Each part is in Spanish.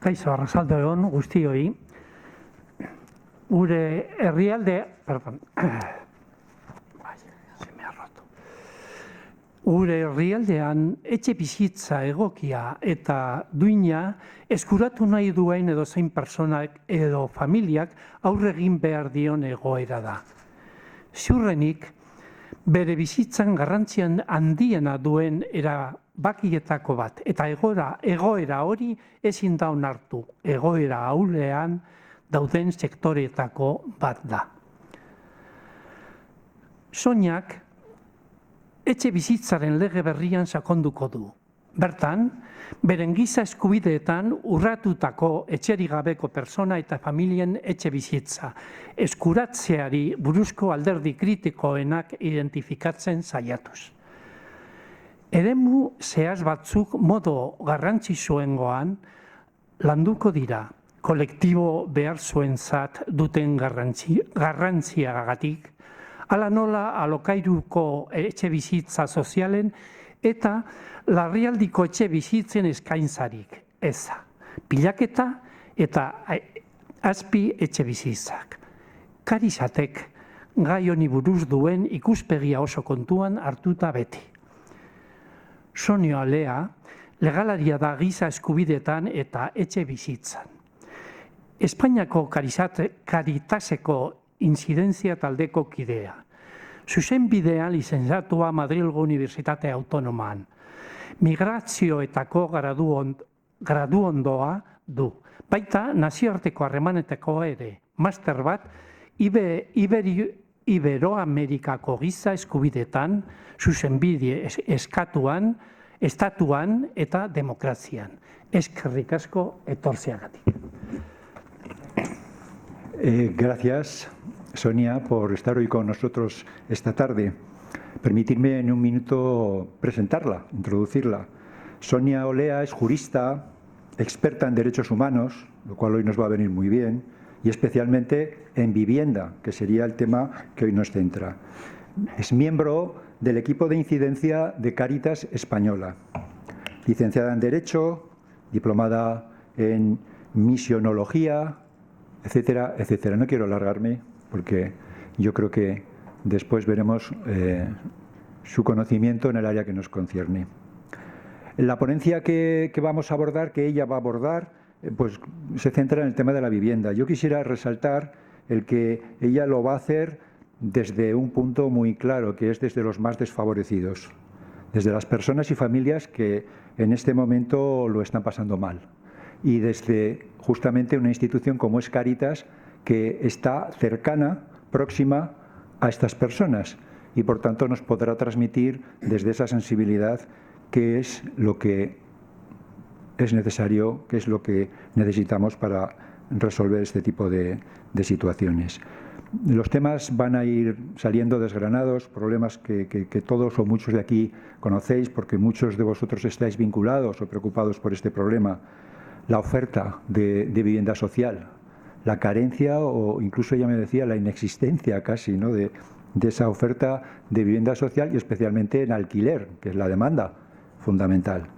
Kaixo, arratsalde on guztioi. Gure herrialde, Gure herrialdean etxe bizitza egokia eta duina eskuratu nahi duen edozein pertsonak edo familiak aurre egin behar dion egoera da. Ziurrenik, bere bizitzan garrantzian handiena duen erabakietako bat, eta egoera hori ezin da onartu, egoera ahulean dauden sektoreetako bat da. Soniak etxe bizitzaren lege berrian sakonduko du. Bertan, beren giza eskubideetan urratutako etxerik gabeko pertsona eta familien etxe bizitza, eskuratzeari buruzko alderdi kritikoenak identifikatzen saiatuz. Eremu zehaz batzuk modu garrantzitsuengoan landuko dira, kolektibo behar zuentzat duten garrantziagatik, hala nola alokairuko etxe bizitza sozialen eta larrialdiko etxe bizitzen eskaintzarik eza, pilaketa eta azpi etxe bizitzak. Karizatek gai honi buruz duen ikuspegia oso kontuan hartuta beti. Sonia Olea legalaria da giza eskubidetan eta etxe bizitzan. Espainiako Caritaseko inzidentzia taldeko kidea. Zuzenbidean lizentziatua Madrilgo Unibertsitate Autonoman. Migrazioetako graduondoa du. Baita nazioarteko harremanetako ere, master bat Iberoamerikako giza eskubidetan, zuzenbide estatuan eta demokrazian. Eskerrik asko etortzeagatik. Gracias, Sonia, por estar hoy con nosotros esta tarde. Permitirme en un minuto presentarla, introducirla. Sonia Olea es jurista, experta en derechos humanos, lo cual hoy nos va a venir muy bien, y especialmente en vivienda, que sería el tema que hoy nos centra. Es miembro del equipo de incidencia de Cáritas Española, licenciada en Derecho, diplomada en Misionología, etcétera, etcétera. No quiero alargarme porque yo creo que después veremos su conocimiento en el área que nos concierne. La ponencia que vamos a abordar, que ella va a abordar, pues se centra en el tema de la vivienda. Yo quisiera resaltar el que ella lo va a hacer desde un punto muy claro, que es desde los más desfavorecidos, desde las personas y familias que en este momento lo están pasando mal. Y desde justamente una institución como es Cáritas, que está cercana, próxima a estas personas y por tanto nos podrá transmitir desde esa sensibilidad qué es lo que es necesario, qué es lo que necesitamos para resolver este tipo de situaciones. Los temas van a ir saliendo desgranados, problemas que todos o muchos de aquí conocéis porque muchos de vosotros estáis vinculados o preocupados por este problema. La oferta de vivienda social, la carencia o incluso ella me decía la inexistencia casi, ¿no? de esa oferta de vivienda social y especialmente en alquiler, que es la demanda fundamental.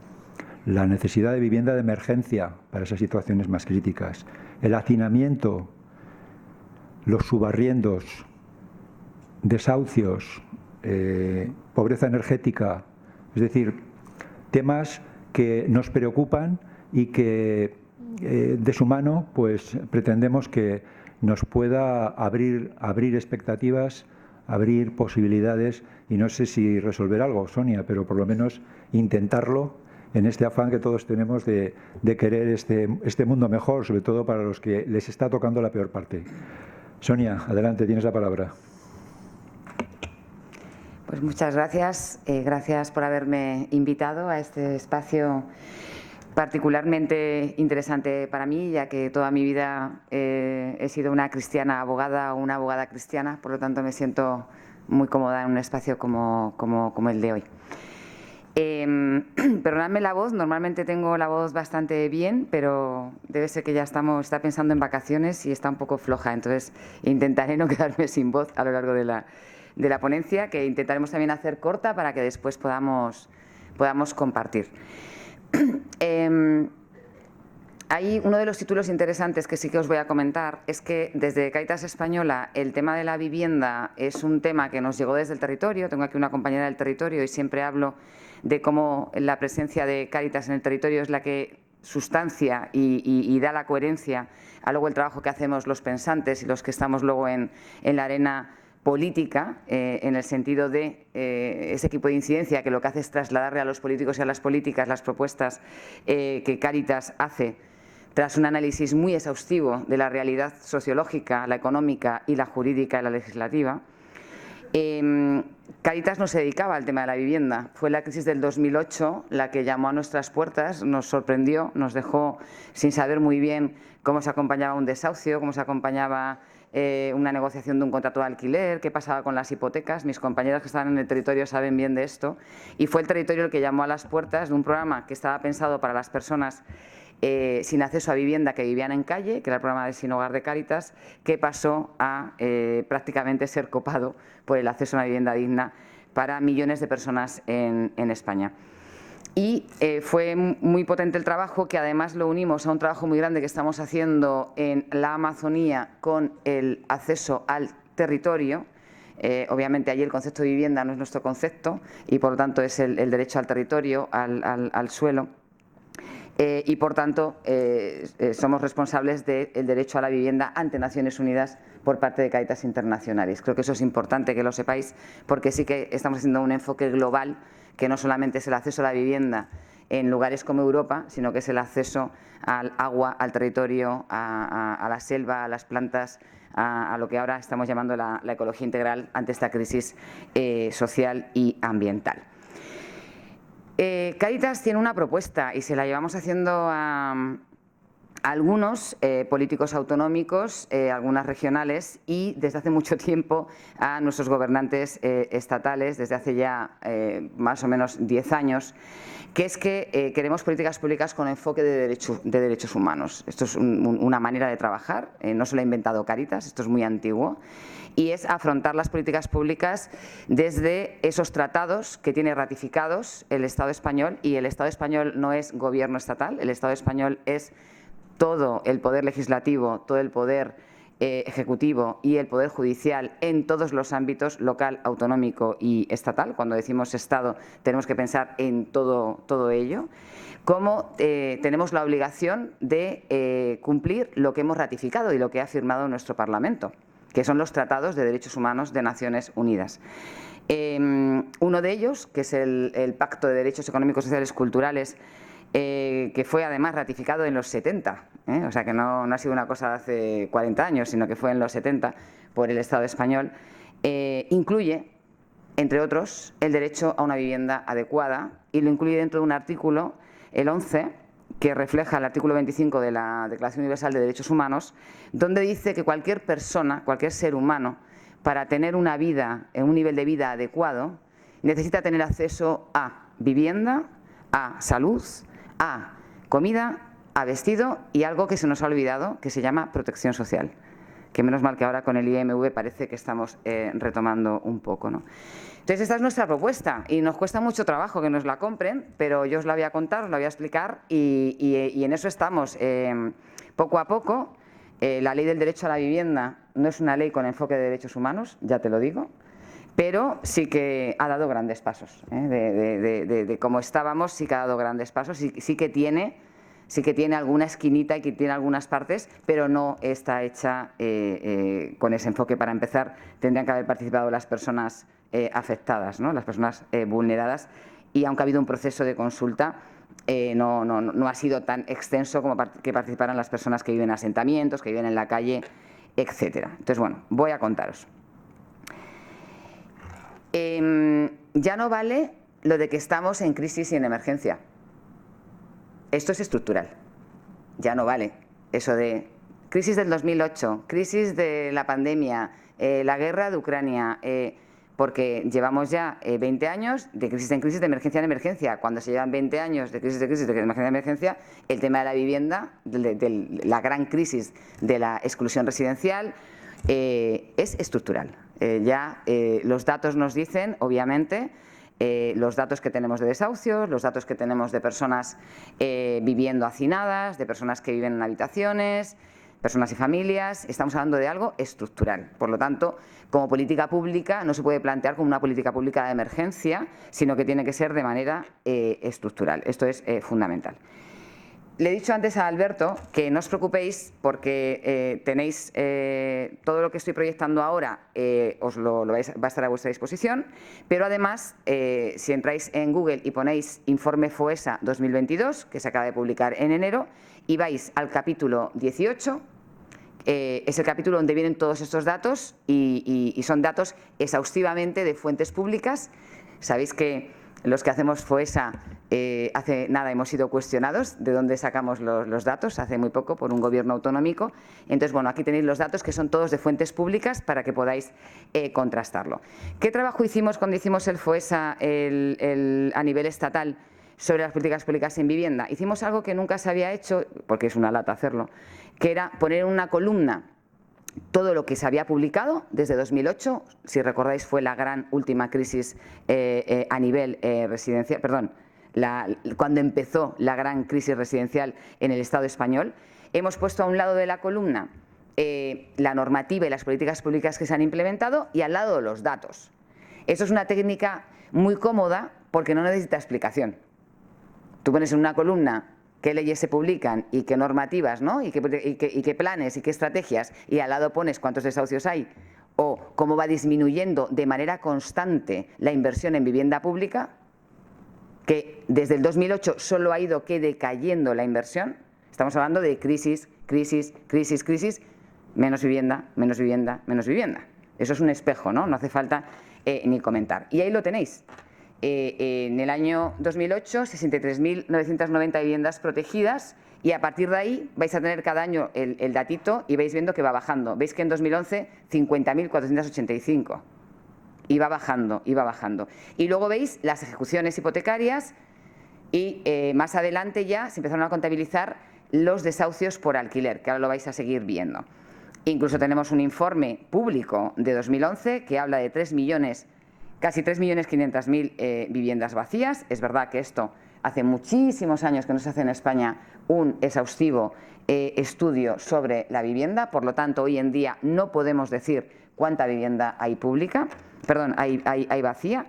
La necesidad de vivienda de emergencia para esas situaciones más críticas, el hacinamiento, los subarriendos, desahucios, pobreza energética, es decir, temas que nos preocupan y que de su mano pues pretendemos que nos pueda abrir expectativas, abrir posibilidades y no sé si resolver algo, Sonia, pero por lo menos intentarlo en este afán que todos tenemos de querer este mundo mejor, sobre todo para los que les está tocando la peor parte. Sonia, adelante, tienes la palabra. Pues muchas gracias. Gracias por haberme invitado a este espacio particularmente interesante para mí, ya que toda mi vida he sido una cristiana abogada o una abogada cristiana, por lo tanto me siento muy cómoda en un espacio como el de hoy. Perdonadme la voz, normalmente tengo la voz bastante bien, pero debe ser que ya está pensando en vacaciones y está un poco floja, entonces intentaré no quedarme sin voz a lo largo de la ponencia, que intentaremos también hacer corta para que después podamos compartir. Hay uno de los títulos interesantes que sí que os voy a comentar, es que desde Cáritas Española el tema de la vivienda es un tema que nos llegó desde el territorio. Tengo aquí una compañera del territorio y siempre hablo de cómo la presencia de Cáritas en el territorio es la que sustancia y da la coherencia a luego el trabajo que hacemos los pensantes y los que estamos luego en la arena política, en el sentido de ese equipo de incidencia que lo que hace es trasladarle a los políticos y a las políticas las propuestas que Cáritas hace tras un análisis muy exhaustivo de la realidad sociológica, la económica y la jurídica y la legislativa. Cáritas no se dedicaba al tema de la vivienda. Fue la crisis del 2008 la que llamó a nuestras puertas, nos sorprendió, nos dejó sin saber muy bien cómo se acompañaba un desahucio, cómo se acompañaba una negociación de un contrato de alquiler, qué pasaba con las hipotecas. Mis compañeros que estaban en el territorio saben bien de esto. Y fue el territorio el que llamó a las puertas de un programa que estaba pensado para las personas sin acceso a vivienda que vivían en calle, que era el programa de Sin Hogar de Cáritas, que pasó a prácticamente ser copado por el acceso a una vivienda digna para millones de personas en España. Y fue muy potente el trabajo, que además lo unimos a un trabajo muy grande que estamos haciendo en la Amazonía con el acceso al territorio. Obviamente allí el concepto de vivienda no es nuestro concepto y por lo tanto es el derecho al territorio, al suelo. Y, por tanto, somos responsables del derecho a la vivienda ante Naciones Unidas por parte de Cáritas Internacionales. Creo que eso es importante que lo sepáis, porque sí que estamos haciendo un enfoque global, que no solamente es el acceso a la vivienda en lugares como Europa, sino que es el acceso al agua, al territorio, a la selva, a las plantas, a lo que ahora estamos llamando la ecología integral ante esta crisis social y ambiental. Cáritas tiene una propuesta y se la llevamos haciendo a algunos políticos autonómicos, algunas regionales y desde hace mucho tiempo a nuestros gobernantes estatales, desde hace ya más o menos 10 años, que es que queremos políticas públicas con enfoque de derechos humanos. Esto es una manera de trabajar, no se lo ha inventado Cáritas, esto es muy antiguo, y es afrontar las políticas públicas desde esos tratados que tiene ratificados el Estado español, y el Estado español no es gobierno estatal, el Estado español es todo el poder legislativo, todo el poder ejecutivo y el poder judicial en todos los ámbitos, local, autonómico y estatal. Cuando decimos Estado tenemos que pensar en todo ello. Como tenemos la obligación de cumplir lo que hemos ratificado y lo que ha firmado nuestro Parlamento, que son los tratados de derechos humanos de Naciones Unidas. Uno de ellos, que es el Pacto de Derechos Económicos, Sociales y Culturales, que fue además ratificado en los 70, o sea que no ha sido una cosa de hace 40 años, sino que fue en los 70 por el Estado español, incluye, entre otros, el derecho a una vivienda adecuada, y lo incluye dentro de un artículo, el 11, que refleja el artículo 25 de la Declaración Universal de Derechos Humanos, donde dice que cualquier persona, cualquier ser humano, para tener una vida, un nivel de vida adecuado, necesita tener acceso a vivienda, a salud, a comida, a vestido y algo que se nos ha olvidado, que se llama protección social, que menos mal que ahora con el IMV parece que estamos retomando un poco, ¿no? Entonces, esta es nuestra propuesta y nos cuesta mucho trabajo que nos la compren, pero yo os la voy a contar, os la voy a explicar y en eso estamos. Poco a poco, la ley del derecho a la vivienda no es una ley con enfoque de derechos humanos, ya te lo digo, pero sí que ha dado grandes pasos. De cómo estábamos, sí que ha dado grandes pasos, sí que tiene alguna esquinita y que tiene algunas partes, pero no está hecha con ese enfoque. Para empezar, tendrían que haber participado las personas afectadas, ¿no? Las personas vulneradas, y aunque ha habido un proceso de consulta, no ha sido tan extenso como que participaran las personas que viven en asentamientos, que viven en la calle, etcétera. Entonces, bueno, voy a contaros. Ya no vale lo de que estamos en crisis y en emergencia. Esto es estructural. Ya no vale eso de crisis del 2008, crisis de la pandemia, la guerra de Ucrania, porque llevamos ya 20 años de crisis en crisis, de emergencia en emergencia. Cuando se llevan 20 años de emergencia en emergencia, el tema de la vivienda, de la gran crisis de la exclusión residencial, es estructural. Los datos nos dicen, obviamente, los datos que tenemos de desahucios, los datos que tenemos de personas viviendo hacinadas, de personas que viven en habitaciones, personas y familias. Estamos hablando de algo estructural. Por lo tanto, como política pública no se puede plantear como una política pública de emergencia, sino que tiene que ser de manera estructural. Esto es fundamental. Le he dicho antes a Alberto que no os preocupéis porque tenéis todo lo que estoy proyectando ahora, va a estar a vuestra disposición, pero además, si entráis en Google y ponéis Informe FOESA 2022, que se acaba de publicar en enero, y vais al capítulo 18, es el capítulo donde vienen todos estos datos y son datos exhaustivamente de fuentes públicas. Sabéis que los que hacemos FOESA hace nada hemos sido cuestionados de dónde sacamos los datos, hace muy poco, por un gobierno autonómico. Entonces, bueno, aquí tenéis los datos que son todos de fuentes públicas para que podáis contrastarlo. ¿Qué trabajo hicimos cuando hicimos el FOESA a nivel estatal sobre las políticas públicas en vivienda? Hicimos algo que nunca se había hecho, porque es una lata hacerlo, que era poner en una columna todo lo que se había publicado desde 2008, si recordáis fue la gran última crisis a nivel residencial, perdón, cuando empezó la gran crisis residencial en el Estado español. Hemos puesto a un lado de la columna la normativa y las políticas públicas que se han implementado y al lado los datos. Eso es una técnica muy cómoda porque no necesita explicación. Tú pones en una columna qué leyes se publican y qué normativas, ¿no? y qué planes y qué estrategias, y al lado pones cuántos desahucios hay o cómo va disminuyendo de manera constante la inversión en vivienda pública, que desde el 2008 solo ha ido decayendo la inversión. Estamos hablando de crisis, crisis, crisis, crisis, menos vivienda, menos vivienda, menos vivienda. Eso es un espejo, ¿no? No hace falta ni comentar. Y ahí lo tenéis. En el año 2008, 63.990 viviendas protegidas, y a partir de ahí vais a tener cada año el datito y vais viendo que va bajando. Veis que en 2011, 50.485. Y va bajando, y va bajando. Y luego veis las ejecuciones hipotecarias y más adelante ya se empezaron a contabilizar los desahucios por alquiler, que ahora lo vais a seguir viendo. Incluso tenemos un informe público de 2011 que habla de casi 3.500.000 viviendas vacías. Es verdad que esto hace muchísimos años que no se hace en España un exhaustivo estudio sobre la vivienda, por lo tanto hoy en día no podemos decir cuánta vivienda hay hay vacía.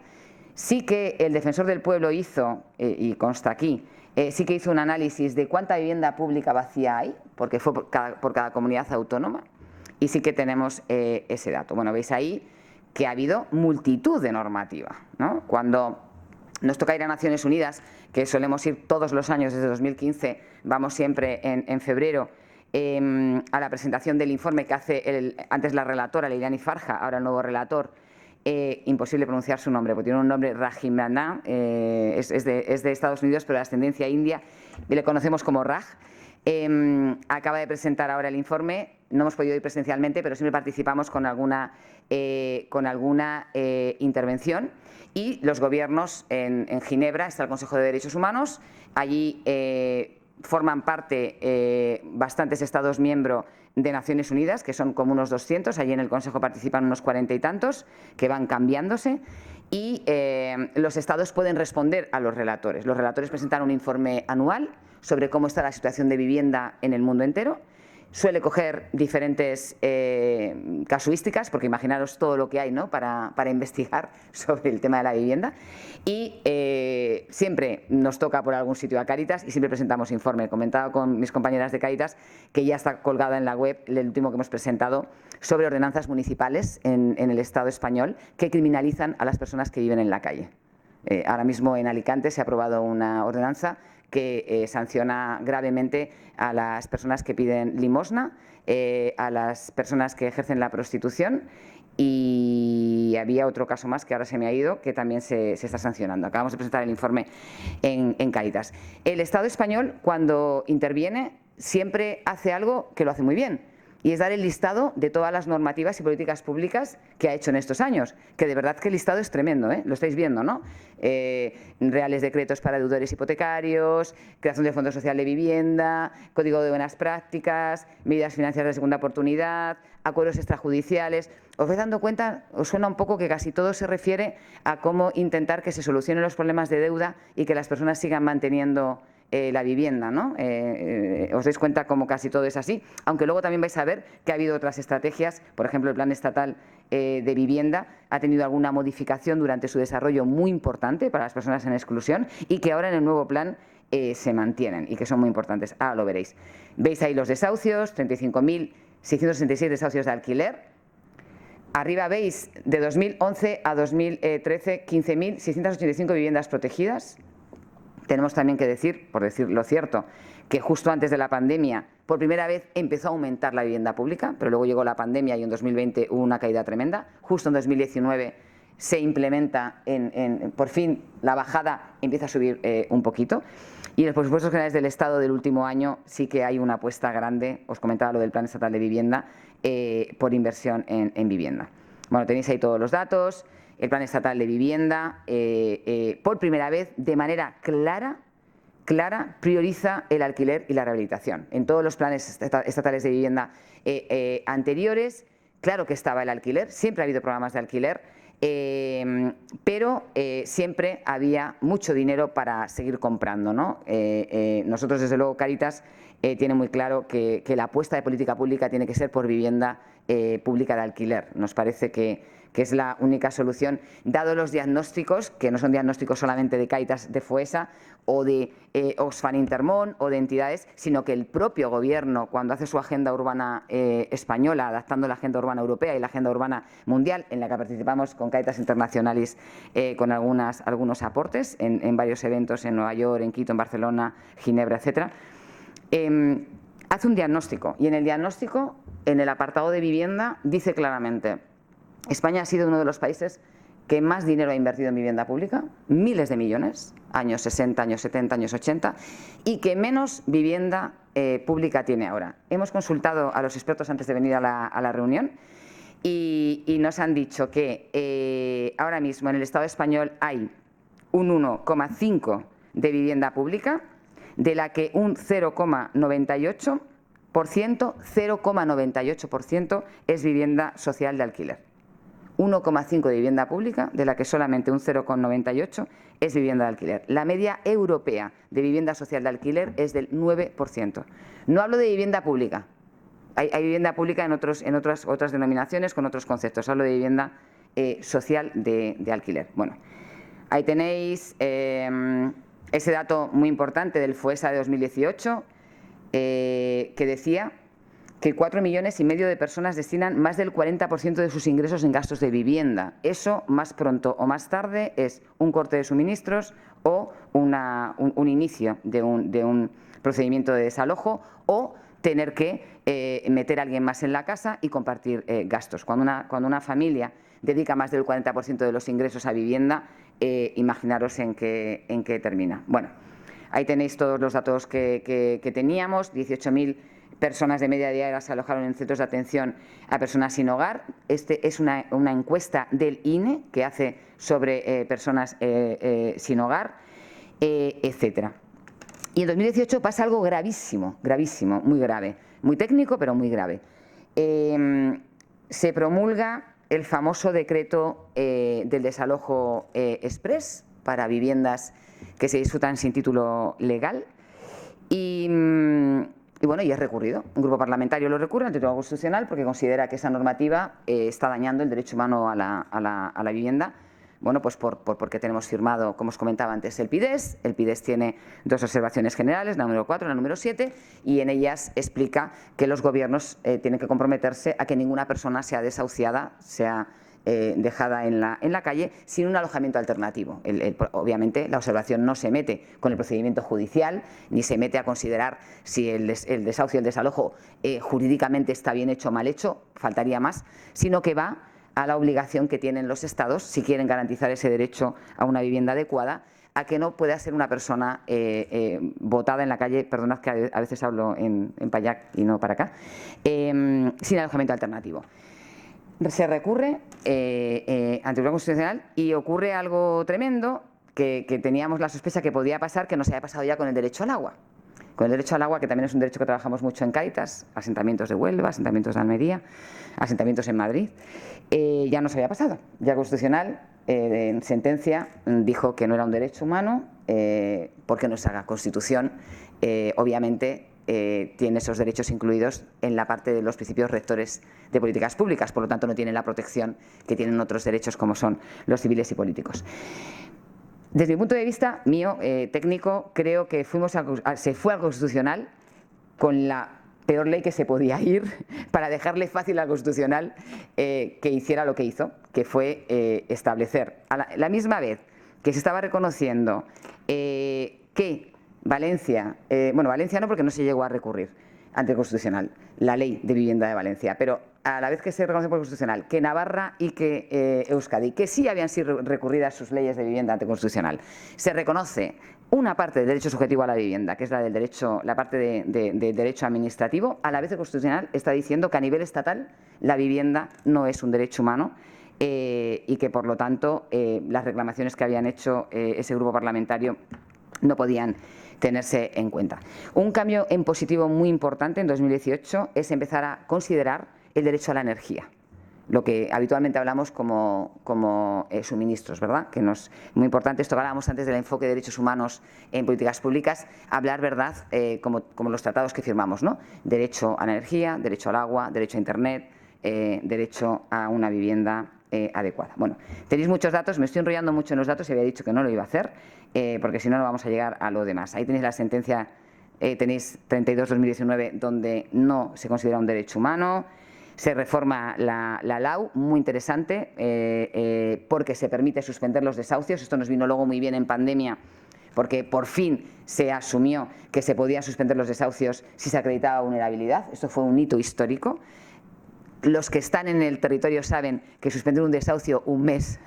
Sí que el Defensor del Pueblo hizo, y consta aquí, sí que hizo un análisis de cuánta vivienda pública vacía hay, porque fue por cada comunidad autónoma, y sí que tenemos ese dato. Bueno, veis ahí que ha habido multitud de normativa, ¿no? Cuando nos toca ir a Naciones Unidas, que solemos ir todos los años desde 2015, vamos siempre en febrero, a la presentación del informe que hace antes la relatora, Leilani Farja, ahora el nuevo relator, imposible pronunciar su nombre, porque tiene un nombre Rajimana, es de Estados Unidos, pero de ascendencia india, y le conocemos como Raj. Acaba de presentar ahora el informe. No hemos podido ir presencialmente, pero siempre participamos con alguna intervención. Y los gobiernos en Ginebra está el Consejo de Derechos Humanos. Allí forman parte bastantes Estados miembros de Naciones Unidas, que son como unos 200. Allí en el Consejo participan unos 40 y tantos, que van cambiándose. Y los Estados pueden responder a los relatores. Los relatores presentan un informe anual sobre cómo está la situación de vivienda en el mundo entero. Suele coger diferentes casuísticas, porque imaginaros todo lo que hay, ¿no?, para investigar sobre el tema de la vivienda. Y siempre nos toca por algún sitio a Cáritas y siempre presentamos informe. He comentado con mis compañeras de Cáritas que ya está colgada en la web el último que hemos presentado sobre ordenanzas municipales en el Estado español que criminalizan a las personas que viven en la calle. Ahora mismo en Alicante se ha aprobado una ordenanza que sanciona gravemente a las personas que piden limosna, a las personas que ejercen la prostitución, y había otro caso más que ahora se me ha ido, que también se está sancionando. Acabamos de presentar el informe en Cáritas. El Estado español, cuando interviene, siempre hace algo que lo hace muy bien, y es dar el listado de todas las normativas y políticas públicas que ha hecho en estos años, que de verdad que el listado es tremendo, ¿eh? Lo estáis viendo, ¿no? Reales decretos para deudores hipotecarios, creación del Fondo Social de Vivienda, Código de Buenas Prácticas, medidas financieras de segunda oportunidad, acuerdos extrajudiciales. Os vais dando cuenta, os suena un poco que casi todo se refiere a cómo intentar que se solucionen los problemas de deuda y que las personas sigan manteniendo la vivienda, ¿no? Os dais cuenta como casi todo es así, aunque luego también vais a ver que ha habido otras estrategias, por ejemplo el Plan Estatal de Vivienda ha tenido alguna modificación durante su desarrollo muy importante para las personas en exclusión y que ahora en el nuevo plan se mantienen y que son muy importantes. Ahora lo veréis. Veis ahí los desahucios, 35.666 desahucios de alquiler. Arriba veis de 2011 a 2013 15.685 viviendas protegidas. Tenemos también que decir, por decir lo cierto, que justo antes de la pandemia, por primera vez empezó a aumentar la vivienda pública, pero luego llegó la pandemia y en 2020 hubo una caída tremenda. Justo en 2019 se implementa, por fin, la bajada empieza a subir un poquito. Y en los presupuestos generales del Estado del último año sí que hay una apuesta grande, os comentaba lo del Plan Estatal de Vivienda, por inversión en vivienda. Bueno, tenéis ahí todos los datos. El Plan Estatal de Vivienda, por primera vez, de manera clara, prioriza el alquiler y la rehabilitación. En todos los planes estatales de vivienda anteriores, claro que estaba el alquiler, siempre ha habido programas de alquiler, pero siempre había mucho dinero para seguir comprando, ¿no? Nosotros, desde luego, Cáritas tiene muy claro que la apuesta de política pública tiene que ser por vivienda pública de alquiler. Nos parece que es la única solución, dado los diagnósticos, que no son diagnósticos solamente de Cáritas de Foessa o de Oxfam Intermón o de entidades, sino que el propio Gobierno, cuando hace su agenda urbana española, adaptando la agenda urbana europea y la agenda urbana mundial, en la que participamos con Cáritas Internacionalis con algunos aportes en varios eventos en Nueva York, en Quito, en Barcelona, Ginebra, etcétera, hace un diagnóstico, y en el diagnóstico, en el apartado de vivienda, dice claramente: España ha sido uno de los países que más dinero ha invertido en vivienda pública, miles de millones, años 60, años 70, años 80, y que menos vivienda pública tiene ahora. Hemos consultado a los expertos antes de venir a la reunión y nos han dicho que ahora mismo en el Estado español hay un 1,5 de vivienda pública, de la que un 0,98% es vivienda social de alquiler. 1,5 de vivienda pública, de la que solamente un 0,98 es vivienda de alquiler. La media europea de vivienda social de alquiler es del 9%. No hablo de vivienda pública. Hay vivienda pública en otras denominaciones, con otros conceptos. Hablo de vivienda social de alquiler. Bueno, ahí tenéis ese dato muy importante del Foessa de 2018, que decía que 4,5 millones de personas destinan más del 40% de sus ingresos en gastos de vivienda. Eso, más pronto o más tarde, es un corte de suministros o un inicio de un procedimiento de desalojo, o tener que meter a alguien más en la casa y compartir gastos. Cuando una familia dedica más del 40% de los ingresos a vivienda, imaginaros en qué termina. Bueno, ahí tenéis todos los datos que teníamos. 18.000 personas de media diaria se alojaron en centros de atención a personas sin hogar. Este es una encuesta del INE que hace sobre personas sin hogar, etcétera. Y en 2018 pasa algo gravísimo, muy grave, muy técnico, pero muy grave. Se promulga el famoso decreto del desalojo exprés para viviendas que se disfrutan sin título legal. Y bueno, y es recurrido. Un grupo parlamentario lo recurre ante el Tribunal Constitucional porque considera que esa normativa está dañando el derecho humano a la vivienda. Bueno, pues porque tenemos firmado, como os comentaba antes, el PIDES. El PIDES tiene dos observaciones generales, la número 4 y la número 7, y en ellas explica que los gobiernos tienen que comprometerse a que ninguna persona sea desahuciada, sea dejada en la calle sin un alojamiento alternativo. Obviamente la observación no se mete con el procedimiento judicial, ni se mete a considerar si el desahucio y el desalojo jurídicamente está bien hecho o mal hecho, faltaría más, sino que va a la obligación que tienen los Estados, si quieren garantizar ese derecho a una vivienda adecuada, a que no pueda ser una persona votada en la calle, perdonad que a veces hablo en payac y no para acá, sin alojamiento alternativo. Se recurre ante el Tribunal Constitucional y ocurre algo tremendo que teníamos la sospecha que podía pasar, que nos había pasado ya con el derecho al agua. Con el derecho al agua, que también es un derecho que trabajamos mucho en Cáritas, asentamientos de Huelva, asentamientos de Almería, asentamientos en Madrid, ya nos había pasado. Ya el Constitucional, en sentencia, dijo que no era un derecho humano, porque nuestra Constitución, obviamente, tiene esos derechos incluidos en la parte de los principios rectores de políticas públicas, por lo tanto no tiene la protección que tienen otros derechos como son los civiles y políticos. Desde mi punto de vista mío, técnico, creo que se fue al Constitucional con la peor ley que se podía ir para dejarle fácil al Constitucional que hiciera lo que hizo, que fue establecer a la misma vez que se estaba reconociendo que Valencia, bueno, Valencia no, porque no se llegó a recurrir ante el Constitucional, la ley de vivienda de Valencia, pero a la vez que se reconoce por el Constitucional que Navarra y que Euskadi, que sí habían sido recurridas sus leyes de vivienda ante el Constitucional, se reconoce una parte del derecho subjetivo a la vivienda, que es la del derecho, la parte de derecho administrativo, a la vez el Constitucional está diciendo que a nivel estatal la vivienda no es un derecho humano y que por lo tanto las reclamaciones que habían hecho ese grupo parlamentario no podían tenerse en cuenta. Un cambio en positivo muy importante en 2018 es empezar a considerar el derecho a la energía, lo que habitualmente hablamos como suministros, ¿verdad? Que no es muy importante esto que hablábamos antes del enfoque de derechos humanos en políticas públicas, hablar, ¿verdad?, como los tratados que firmamos, ¿no? Derecho a la energía, derecho al agua, derecho a Internet, derecho a una vivienda adecuada. Bueno, tenéis muchos datos, me estoy enrollando mucho en los datos y había dicho que no lo iba a hacer, porque si no, no vamos a llegar a lo demás. Ahí tenéis la sentencia, tenéis 32/2019, donde no se considera un derecho humano. Se reforma la LAU, muy interesante, porque se permite suspender los desahucios. Esto nos vino luego muy bien en pandemia, porque por fin se asumió que se podía suspender los desahucios si se acreditaba vulnerabilidad. Esto fue un hito histórico. Los que están en el territorio saben que suspender un desahucio un mes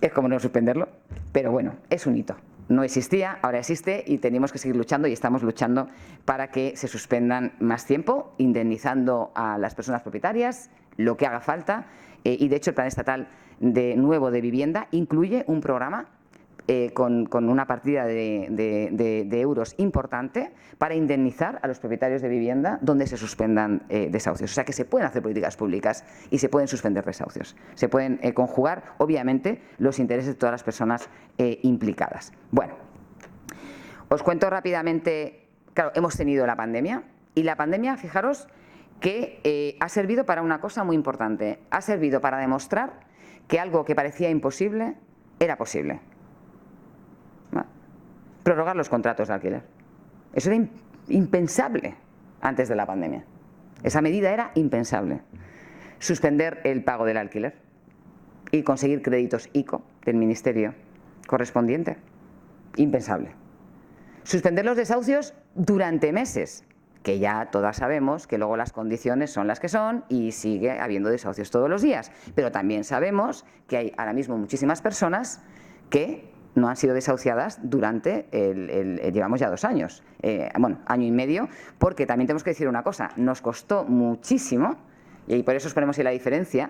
es como no suspenderlo, pero bueno, es un hito. No existía, ahora existe y tenemos que seguir luchando y estamos luchando para que se suspendan más tiempo, indemnizando a las personas propietarias, lo que haga falta. Y de hecho el Plan Estatal nuevo de vivienda incluye un programa con una partida de euros importante para indemnizar a los propietarios de vivienda donde se suspendan desahucios. O sea que se pueden hacer políticas públicas y se pueden suspender desahucios. Se pueden conjugar, obviamente, los intereses de todas las personas implicadas. Bueno, os cuento rápidamente, claro, hemos tenido la pandemia y la pandemia, fijaros, que ha servido para una cosa muy importante. Ha servido para demostrar que algo que parecía imposible era posible. Prorrogar los contratos de alquiler. Eso era impensable antes de la pandemia. Esa medida era impensable. Suspender el pago del alquiler y conseguir créditos ICO del ministerio correspondiente. Impensable. Suspender los desahucios durante meses, que ya todas sabemos que luego las condiciones son las que son y sigue habiendo desahucios todos los días. Pero también sabemos que hay ahora mismo muchísimas personas que no han sido desahuciadas durante, llevamos ya 2 años, bueno, año y medio, porque también tenemos que decir una cosa, nos costó muchísimo, y por eso os ponemos ahí la diferencia,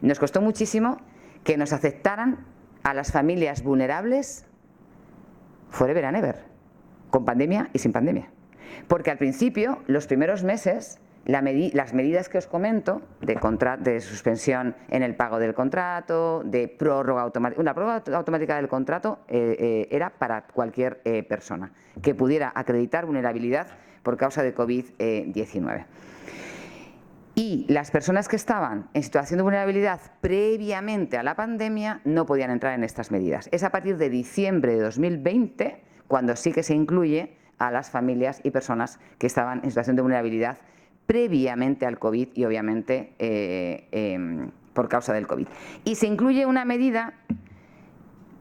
nos costó muchísimo que nos aceptaran a las familias vulnerables forever and ever, con pandemia y sin pandemia. Porque al principio, los primeros meses, las medidas que os comento de suspensión en el pago del contrato, de prórroga automática, la prórroga automática del contrato era para cualquier persona que pudiera acreditar vulnerabilidad por causa de COVID-19. Y las personas que estaban en situación de vulnerabilidad previamente a la pandemia no podían entrar en estas medidas. Es a partir de diciembre de 2020 cuando sí que se incluye a las familias y personas que estaban en situación de vulnerabilidad previamente al COVID y obviamente por causa del COVID. Y se incluye una medida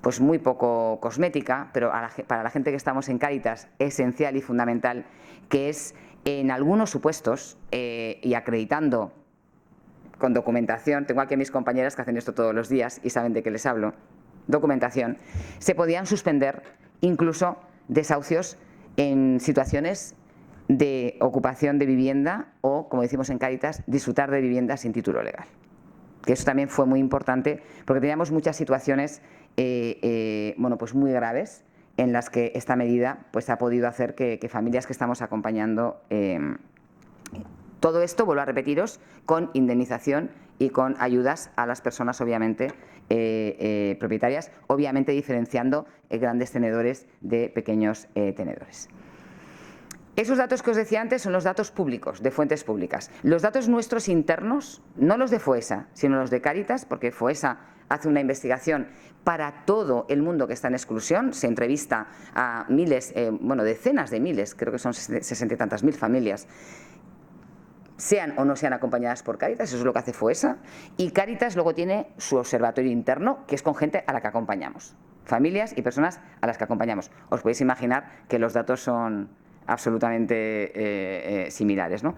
pues muy poco cosmética, pero para la gente que estamos en Cáritas esencial y fundamental, que es en algunos supuestos y acreditando con documentación, tengo aquí a mis compañeras que hacen esto todos los días y saben de qué les hablo, documentación, se podían suspender incluso desahucios en situaciones de ocupación de vivienda o, como decimos en Cáritas, disfrutar de vivienda sin título legal. Que eso también fue muy importante porque teníamos muchas situaciones bueno, pues muy graves en las que esta medida pues, ha podido hacer que familias que estamos acompañando, todo esto, vuelvo a repetiros, con indemnización y con ayudas a las personas, obviamente, propietarias, obviamente diferenciando grandes tenedores de pequeños tenedores. Esos datos que os decía antes son los datos públicos, de fuentes públicas. Los datos nuestros internos, no los de FOESA, sino los de Cáritas, porque FOESA hace una investigación para todo el mundo que está en exclusión, se entrevista a miles, bueno, decenas de miles, creo que son 60 y tantas mil familias, sean o no sean acompañadas por Cáritas, eso es lo que hace FOESA, y Cáritas luego tiene su observatorio interno, que es con gente a la que acompañamos, familias y personas a las que acompañamos. Os podéis imaginar que los datos son absolutamente similares, ¿no?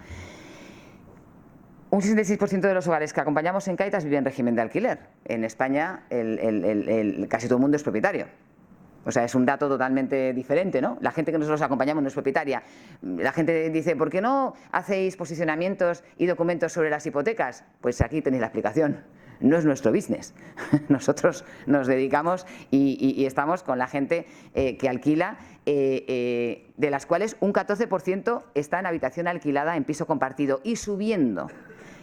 Un 66% de los hogares que acompañamos en Cáritas vive en régimen de alquiler. En España casi todo el mundo es propietario. O sea, es un dato totalmente diferente, ¿no? La gente que nosotros acompañamos no es propietaria. La gente dice, ¿por qué no hacéis posicionamientos y documentos sobre las hipotecas? Pues aquí tenéis la explicación. No es nuestro business. Nosotros nos dedicamos y estamos con la gente que alquila, de las cuales un 14% está en habitación alquilada en piso compartido y subiendo.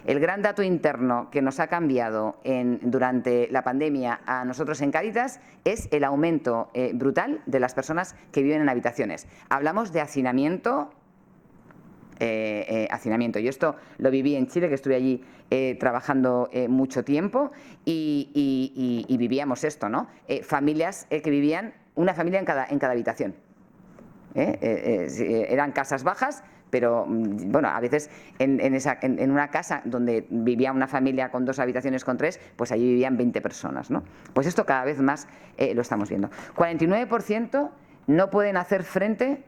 El gran dato interno que nos ha cambiado durante la pandemia a nosotros en Cáritas es el aumento brutal de las personas que viven en habitaciones. Hablamos de hacinamiento. Yo esto lo viví en Chile, que estuve allí trabajando mucho tiempo y vivíamos esto, ¿no? Familias que vivían, una familia en cada habitación. Eran casas bajas, pero bueno, a veces en una casa donde vivía una familia con 2 habitaciones con 3, pues allí vivían 20 personas, ¿no? Pues esto cada vez más lo estamos viendo. 49% no pueden hacer frente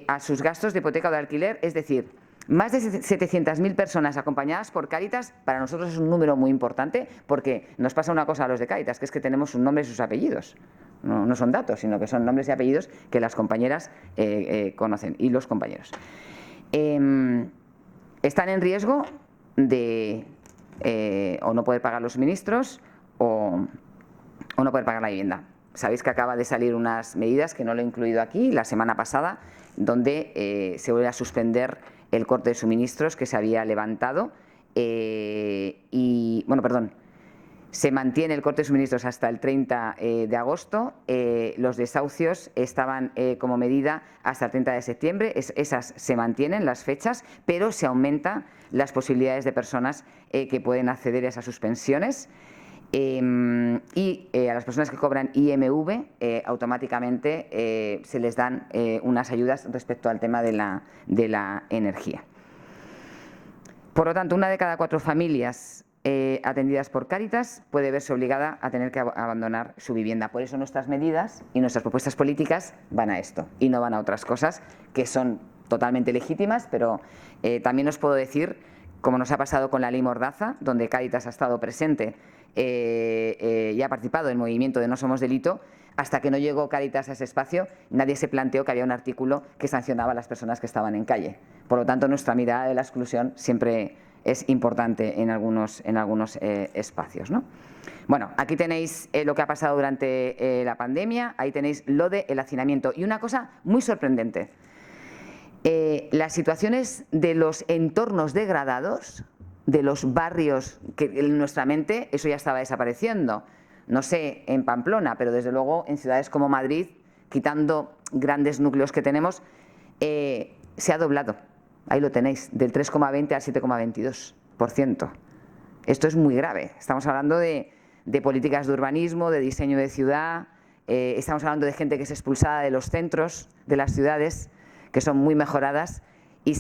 a sus gastos de hipoteca o de alquiler, es decir, más de 700.000 personas acompañadas por Cáritas, para nosotros es un número muy importante porque nos pasa una cosa a los de Cáritas, que es que tenemos sus nombres y sus apellidos. No son datos, sino que son nombres y apellidos que las compañeras conocen y los compañeros. Están en riesgo de o no poder pagar los suministros o no poder pagar la vivienda. Sabéis que acaba de salir unas medidas, que no lo he incluido aquí, la semana pasada, donde se vuelve a suspender el corte de suministros que se había levantado se mantiene el corte de suministros hasta el 30 de agosto, los desahucios estaban como medida hasta el 30 de septiembre, esas se mantienen las fechas, pero se aumentan las posibilidades de personas que pueden acceder a esas suspensiones. Y a las personas que cobran IMV automáticamente se les dan unas ayudas respecto al tema de la energía. Por lo tanto, 1 de cada 4 familias atendidas por Cáritas puede verse obligada a tener que abandonar su vivienda. Por eso nuestras medidas y nuestras propuestas políticas van a esto y no van a otras cosas que son totalmente legítimas, pero también os puedo decir, como nos ha pasado con la ley Mordaza, donde Cáritas ha estado presente y ha participado en el movimiento de No Somos Delito, hasta que no llegó Cáritas a ese espacio, nadie se planteó que había un artículo que sancionaba a las personas que estaban en calle. Por lo tanto, nuestra mirada de la exclusión siempre es importante en algunos espacios, ¿no? Bueno, aquí tenéis lo que ha pasado durante la pandemia, ahí tenéis lo del hacinamiento. Y una cosa muy sorprendente, las situaciones de los entornos degradados, de los barrios, que en nuestra mente eso ya estaba desapareciendo. No sé en Pamplona, pero desde luego en ciudades como Madrid, quitando grandes núcleos que tenemos, se ha doblado. Ahí lo tenéis, del 3,20 al 7,22%. Esto es muy grave. Estamos hablando de políticas de urbanismo, de diseño de ciudad, estamos hablando de gente que es expulsada de los centros de las ciudades, que son muy mejoradas y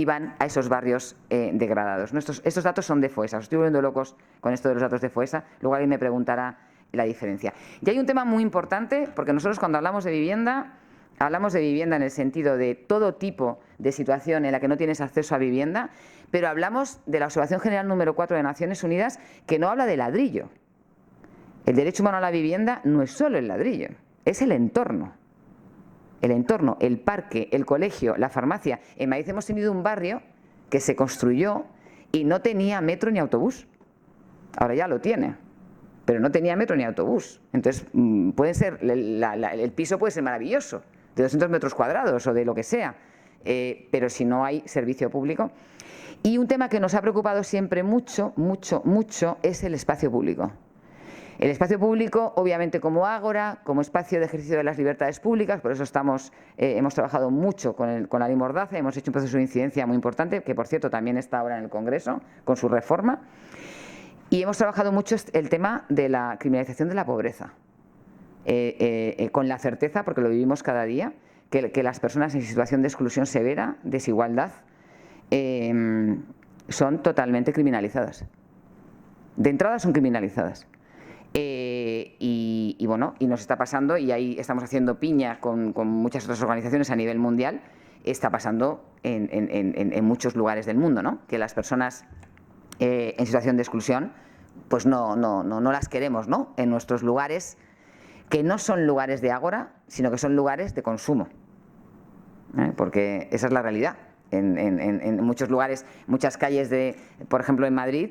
van a esos barrios degradados. Estos datos son de FOESA, os estoy volviendo locos con esto de los datos de FOESA, luego alguien me preguntará la diferencia. Y hay un tema muy importante, porque nosotros cuando hablamos de vivienda en el sentido de todo tipo de situación en la que no tienes acceso a vivienda, pero hablamos de la Observación General número 4 de Naciones Unidas, que no habla de ladrillo. El derecho humano a la vivienda no es solo el ladrillo, es el entorno. El entorno, el parque, el colegio, la farmacia. En Madrid hemos tenido un barrio que se construyó y no tenía metro ni autobús. Ahora ya lo tiene, pero no tenía metro ni autobús. Entonces, puede ser, el piso puede ser maravilloso, de 200 metros cuadrados o de lo que sea, pero si no hay servicio público. Y un tema que nos ha preocupado siempre mucho, mucho, mucho es el espacio público. El espacio público, obviamente, como ágora, como espacio de ejercicio de las libertades públicas, por eso hemos trabajado mucho con la Ley Mordaza, hemos hecho un proceso de incidencia muy importante, que por cierto también está ahora en el Congreso, con su reforma, y hemos trabajado mucho el tema de la criminalización de la pobreza, con la certeza, porque lo vivimos cada día, que las personas en situación de exclusión severa, desigualdad, son totalmente criminalizadas. De entrada son criminalizadas. Y bueno, y nos está pasando, y ahí estamos haciendo piña con muchas otras organizaciones a nivel mundial, está pasando en muchos lugares del mundo, ¿no? Que las personas en situación de exclusión, pues no las queremos, ¿no? En nuestros lugares, que no son lugares de ágora, sino que son lugares de consumo, porque esa es la realidad. En muchos lugares, muchas calles por ejemplo en Madrid,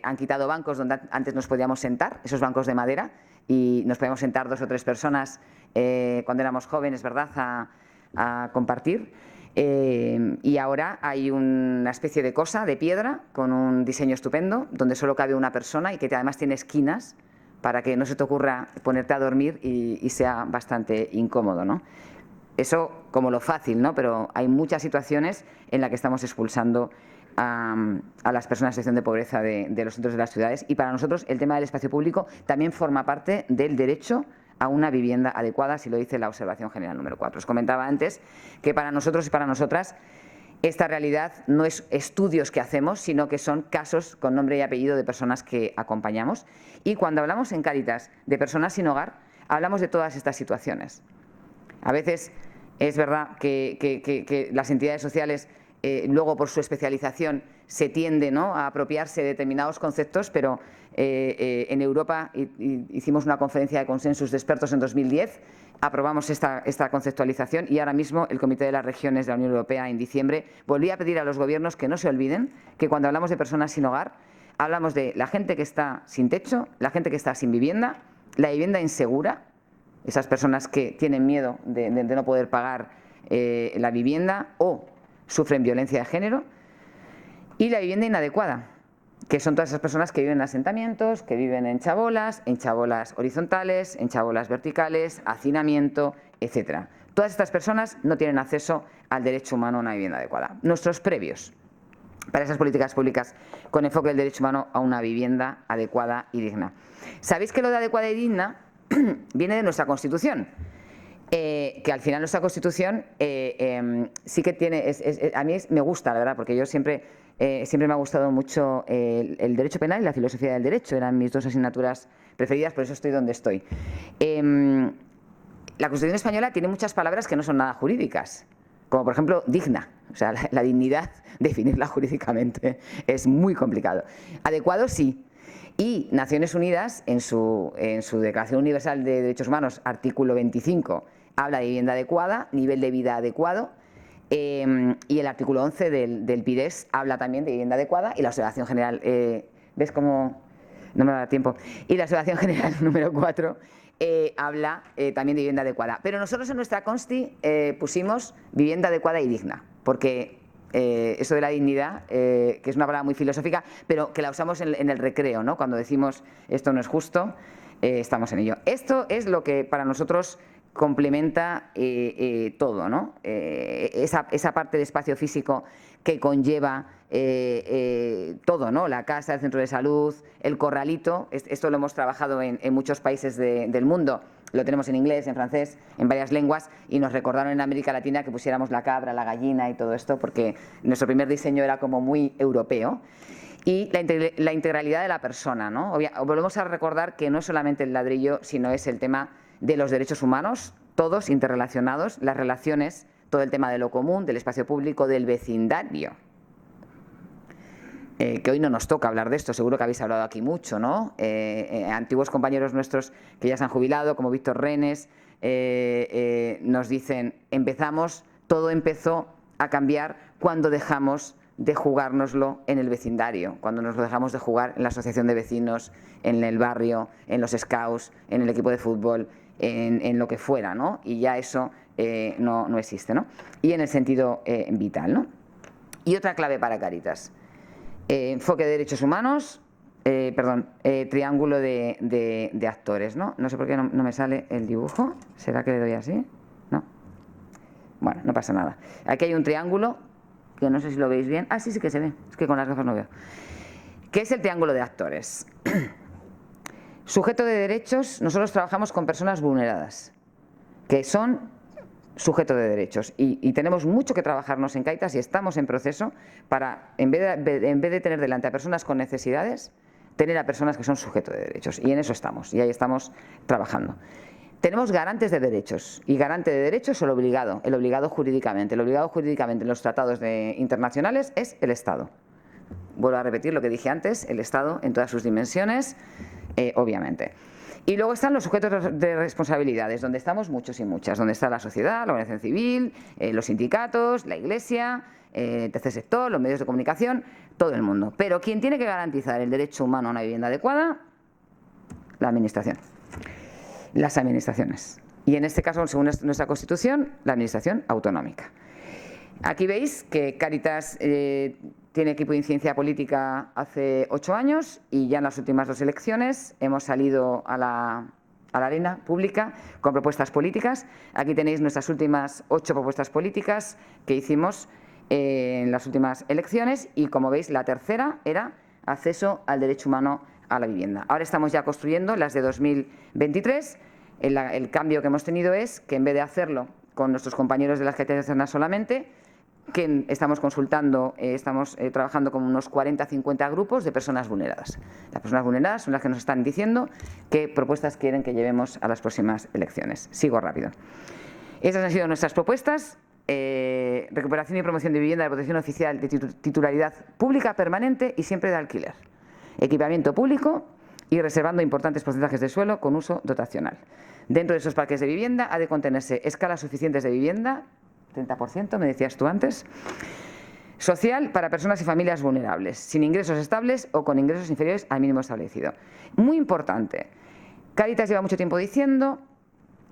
han quitado bancos donde antes nos podíamos sentar, esos bancos de madera, y nos podíamos sentar 2 o 3 personas cuando éramos jóvenes, ¿verdad?, a compartir. Y ahora hay una especie de cosa de piedra con un diseño estupendo, donde solo cabe una persona y que además tiene esquinas para que no se te ocurra ponerte a dormir y sea bastante incómodo, ¿no? Eso como lo fácil, ¿no? Pero hay muchas situaciones en las que estamos expulsando a las personas en situación de pobreza de los centros de las ciudades, y para nosotros el tema del espacio público también forma parte del derecho a una vivienda adecuada, así lo dice la observación general número 4. Os comentaba antes que para nosotros y para nosotras esta realidad no es estudios que hacemos, sino que son casos con nombre y apellido de personas que acompañamos, y cuando hablamos en Cáritas de personas sin hogar, hablamos de todas estas situaciones. A veces es verdad que las entidades sociales, luego por su especialización, se tiende, ¿no?, a apropiarse de determinados conceptos, pero en Europa hicimos una conferencia de consensus de expertos en 2010, aprobamos esta conceptualización, y ahora mismo el Comité de las Regiones de la Unión Europea en diciembre volvió a pedir a los gobiernos que no se olviden que cuando hablamos de personas sin hogar, hablamos de la gente que está sin techo, la gente que está sin vivienda, la vivienda insegura, esas personas que tienen miedo de no poder pagar la vivienda o sufren violencia de género, y la vivienda inadecuada, que son todas esas personas que viven en asentamientos, que viven en chabolas horizontales, en chabolas verticales, hacinamiento, etc. Todas estas personas no tienen acceso al derecho humano a una vivienda adecuada. Nuestros previos para esas políticas públicas con enfoque del derecho humano a una vivienda adecuada y digna. ¿Sabéis que lo de adecuada y digna viene de nuestra Constitución? Que al final nuestra Constitución sí que tiene, a mí me gusta, la verdad, porque yo siempre me ha gustado mucho el derecho penal y la filosofía del derecho, eran mis 2 asignaturas preferidas, por eso estoy donde estoy. La Constitución española tiene muchas palabras que no son nada jurídicas, como por ejemplo digna, o sea, la dignidad, definirla jurídicamente es muy complicado. Adecuado sí. Y Naciones Unidas, en su Declaración Universal de Derechos Humanos, artículo 25, habla de vivienda adecuada, nivel de vida adecuado, y el artículo 11 del PIDES habla también de vivienda adecuada, y la observación general, ¿ves cómo no me va a dar tiempo? Y la observación general número 4 habla también de vivienda adecuada. Pero nosotros en nuestra consti pusimos vivienda adecuada y digna, porque eso de la dignidad, que es una palabra muy filosófica, pero que la usamos en el recreo, ¿no? Cuando decimos esto no es justo, estamos en ello. Esto es lo que para nosotros complementa todo, ¿no? Esa parte de espacio físico que conlleva todo, ¿no? La casa, el centro de salud, el corralito. Esto lo hemos trabajado en muchos países del mundo. Lo tenemos en inglés, en francés, en varias lenguas, y nos recordaron en América Latina que pusiéramos la cabra, la gallina y todo esto, porque nuestro primer diseño era como muy europeo. Y la integralidad de la persona, ¿no? Volvemos a recordar que no es solamente el ladrillo, sino es el tema de los derechos humanos, todos interrelacionados, las relaciones, todo el tema de lo común, del espacio público, del vecindario. que hoy no nos toca hablar de esto, seguro que habéis hablado aquí mucho, ¿no? Antiguos compañeros nuestros que ya se han jubilado, como Víctor Renes, nos dicen, todo empezó a cambiar cuando dejamos de jugárnoslo en el vecindario, cuando nos lo dejamos de jugar en la asociación de vecinos, en el barrio, en los scouts, en el equipo de fútbol, en lo que fuera, ¿no? Y ya eso no existe, ¿no? Y en el sentido vital, ¿no? Y otra clave para Cáritas, enfoque de derechos humanos, triángulo de actores, ¿no? No sé por qué no me sale el dibujo, ¿será que le doy así? No. Bueno, no pasa nada. Aquí hay un triángulo, que no sé si lo veis bien. Ah, sí que se ve, es que con las gafas no veo. ¿Qué es el triángulo de actores? Sujeto de derechos, nosotros trabajamos con personas vulneradas, que son sujeto de derechos, y tenemos mucho que trabajarnos en Cáritas y estamos en proceso para, en vez de tener delante a personas con necesidades, tener a personas que son sujeto de derechos, y en eso estamos, y ahí estamos trabajando. Tenemos garantes de derechos, y garante de derechos es el obligado jurídicamente. El obligado jurídicamente en los tratados internacionales es el Estado. Vuelvo a repetir lo que dije antes, el Estado en todas sus dimensiones, obviamente. Y luego están los sujetos de responsabilidades, donde estamos muchos y muchas, donde está la sociedad, la organización civil, los sindicatos, la Iglesia, el tercer sector, los medios de comunicación, todo el mundo. Pero quien tiene que garantizar el derecho humano a una vivienda adecuada, la Administración. Las administraciones. Y en este caso, según nuestra Constitución, la Administración autonómica. Aquí veis que Cáritas tiene equipo de incidencia política hace 8 años y ya en las últimas 2 elecciones hemos salido a la arena pública con propuestas políticas. Aquí tenéis nuestras últimas 8 propuestas políticas que hicimos en las últimas elecciones y, como veis, la tercera era acceso al derecho humano a la vivienda. Ahora estamos ya construyendo las de 2023. El cambio que hemos tenido es que, en vez de hacerlo con nuestros compañeros de las Cáritas Diocesanas solamente, que estamos consultando, estamos trabajando con unos 40-50 grupos de personas vulneradas. Las personas vulneradas son las que nos están diciendo qué propuestas quieren que llevemos a las próximas elecciones. Sigo rápido. Esas han sido nuestras propuestas. Recuperación y promoción de vivienda de protección oficial de titularidad pública permanente y siempre de alquiler. Equipamiento público y reservando importantes porcentajes de suelo con uso dotacional. Dentro de esos parques de vivienda ha de contenerse escalas suficientes de vivienda, 30%, me decías tú antes, social para personas y familias vulnerables, sin ingresos estables o con ingresos inferiores al mínimo establecido. Muy importante, Cáritas lleva mucho tiempo diciendo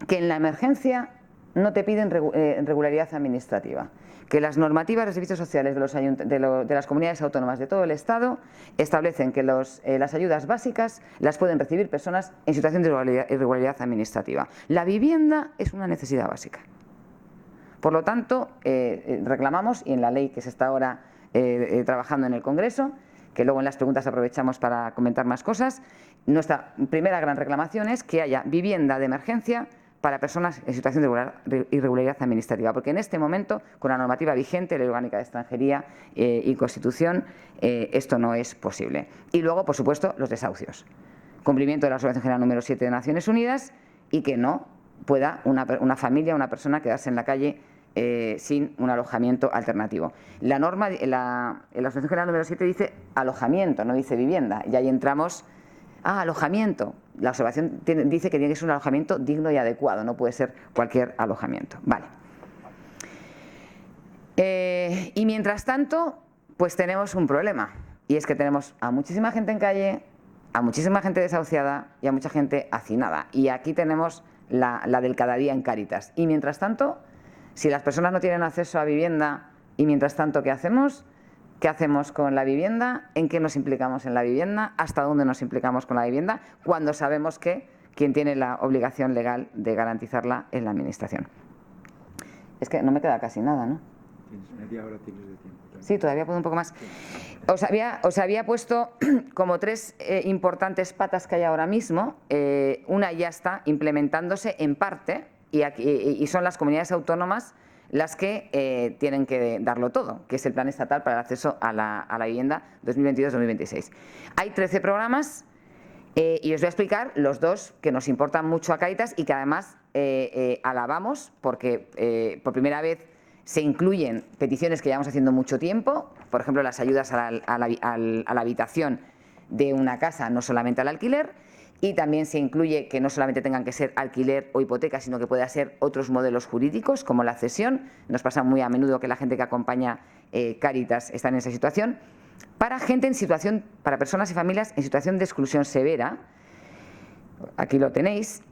que en la emergencia no te piden regularidad administrativa, que las normativas de servicios sociales de las comunidades autónomas de todo el Estado establecen que las ayudas básicas las pueden recibir personas en situación de irregularidad administrativa. La vivienda es una necesidad básica. Por lo tanto, reclamamos, y en la ley que se está ahora trabajando en el Congreso, que luego en las preguntas aprovechamos para comentar más cosas, nuestra primera gran reclamación es que haya vivienda de emergencia para personas en situación de irregularidad administrativa, porque en este momento, con la normativa vigente, Ley Orgánica de Extranjería y Constitución, esto no es posible. Y luego, por supuesto, los desahucios. Cumplimiento de la Resolución General número 7 de Naciones Unidas y que no pueda una familia, una persona quedarse en la calle sin un alojamiento alternativo. La norma, la Resolución General número 7 dice alojamiento, no dice vivienda, y ahí entramos. Alojamiento. La observación dice que tiene que ser un alojamiento digno y adecuado, no puede ser cualquier alojamiento. Vale. Y mientras tanto, pues tenemos un problema, y es que tenemos a muchísima gente en calle, a muchísima gente desahuciada y a mucha gente hacinada. Y aquí tenemos la del cada día en Cáritas. Y mientras tanto, si las personas no tienen acceso a vivienda, y mientras tanto, ¿qué hacemos? ¿Qué hacemos con la vivienda? ¿En qué nos implicamos en la vivienda? ¿Hasta dónde nos implicamos con la vivienda? Cuando sabemos que quien tiene la obligación legal de garantizarla es la Administración. Es que no me queda casi nada, ¿no? Tienes media hora, tienes de tiempo. Sí, todavía puedo un poco más. Os había puesto como 3 importantes patas que hay ahora mismo. Una ya está implementándose en parte y son las comunidades autónomas las que tienen que darlo todo, que es el Plan Estatal para el Acceso a la Vivienda 2022-2026. Hay 13 programas y os voy a explicar los 2 que nos importan mucho a Cáritas y que además alabamos porque por primera vez Se incluyen peticiones que llevamos haciendo mucho tiempo, por ejemplo, las ayudas a la habitación de una casa, no solamente al alquiler, y también se incluye que no solamente tengan que ser alquiler o hipoteca, sino que pueda ser otros modelos jurídicos, como la cesión. Nos pasa muy a menudo que la gente que acompaña Cáritas está en esa situación. Para gente en situación, para personas y familias en situación de exclusión severa, aquí lo tenéis,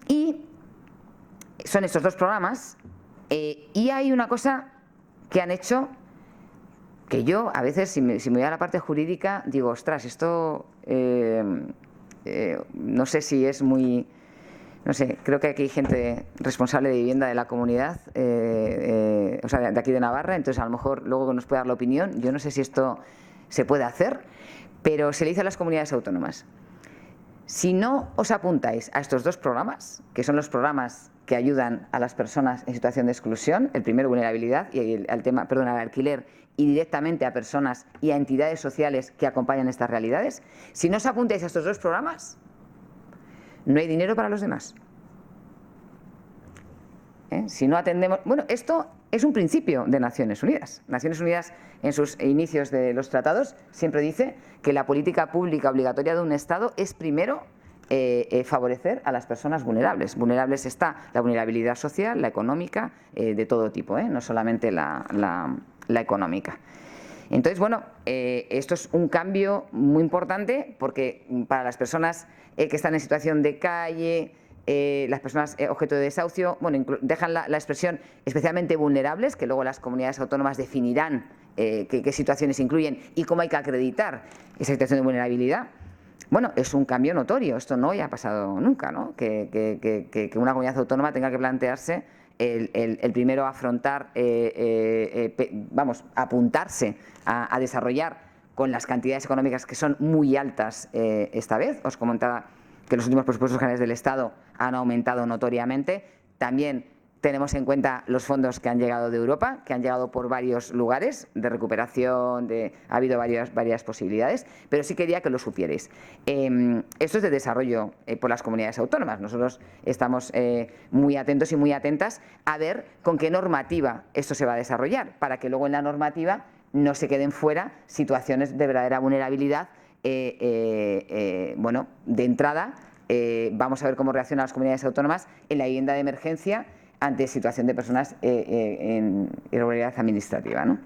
y son estos dos programas, y hay una cosa que han hecho que yo a veces, si me voy a la parte jurídica, digo, ostras, esto no sé si es muy... No sé, creo que aquí hay gente responsable de vivienda de la comunidad, o sea, de aquí de Navarra, entonces a lo mejor luego nos puede dar la opinión. Yo no sé si esto se puede hacer, pero se le dice a las comunidades autónomas: si no os apuntáis a estos dos programas, que son los programas que ayudan a las personas en situación de exclusión, el primero, vulnerabilidad, y al alquiler, y directamente a personas y a entidades sociales que acompañan estas realidades, si no os apuntáis a estos dos programas, no hay dinero para los demás. Si no atendemos... Bueno, esto es un principio de Naciones Unidas. Naciones Unidas, en sus inicios de los tratados, siempre dice que la política pública obligatoria de un Estado es primero favorecer a las personas vulnerables. Vulnerables está la vulnerabilidad social, la económica, de todo tipo, no solamente la económica. Entonces, bueno, esto es un cambio muy importante porque para las personas que están en situación de calle, las personas objeto de desahucio, bueno, dejan la expresión especialmente vulnerables, que luego las comunidades autónomas definirán qué situaciones incluyen y cómo hay que acreditar esa situación de vulnerabilidad. Bueno, es un cambio notorio, esto no ya ha pasado nunca, ¿no? Que una comunidad autónoma tenga que plantearse el primero afrontar, apuntarse a desarrollar con las cantidades económicas que son muy altas esta vez. Os comentaba que los últimos presupuestos generales del Estado han aumentado notoriamente. También tenemos en cuenta los fondos que han llegado de Europa, que han llegado por varios lugares de recuperación, ha habido varias posibilidades, pero sí quería que lo supierais. Esto es de desarrollo por las comunidades autónomas. Nosotros estamos muy atentos y muy atentas a ver con qué normativa esto se va a desarrollar, para que luego en la normativa no se queden fuera situaciones de verdadera vulnerabilidad. Bueno, de entrada, vamos a ver cómo reaccionan las comunidades autónomas en la vivienda de emergencia ante situación de personas en irregularidad administrativa, ¿no?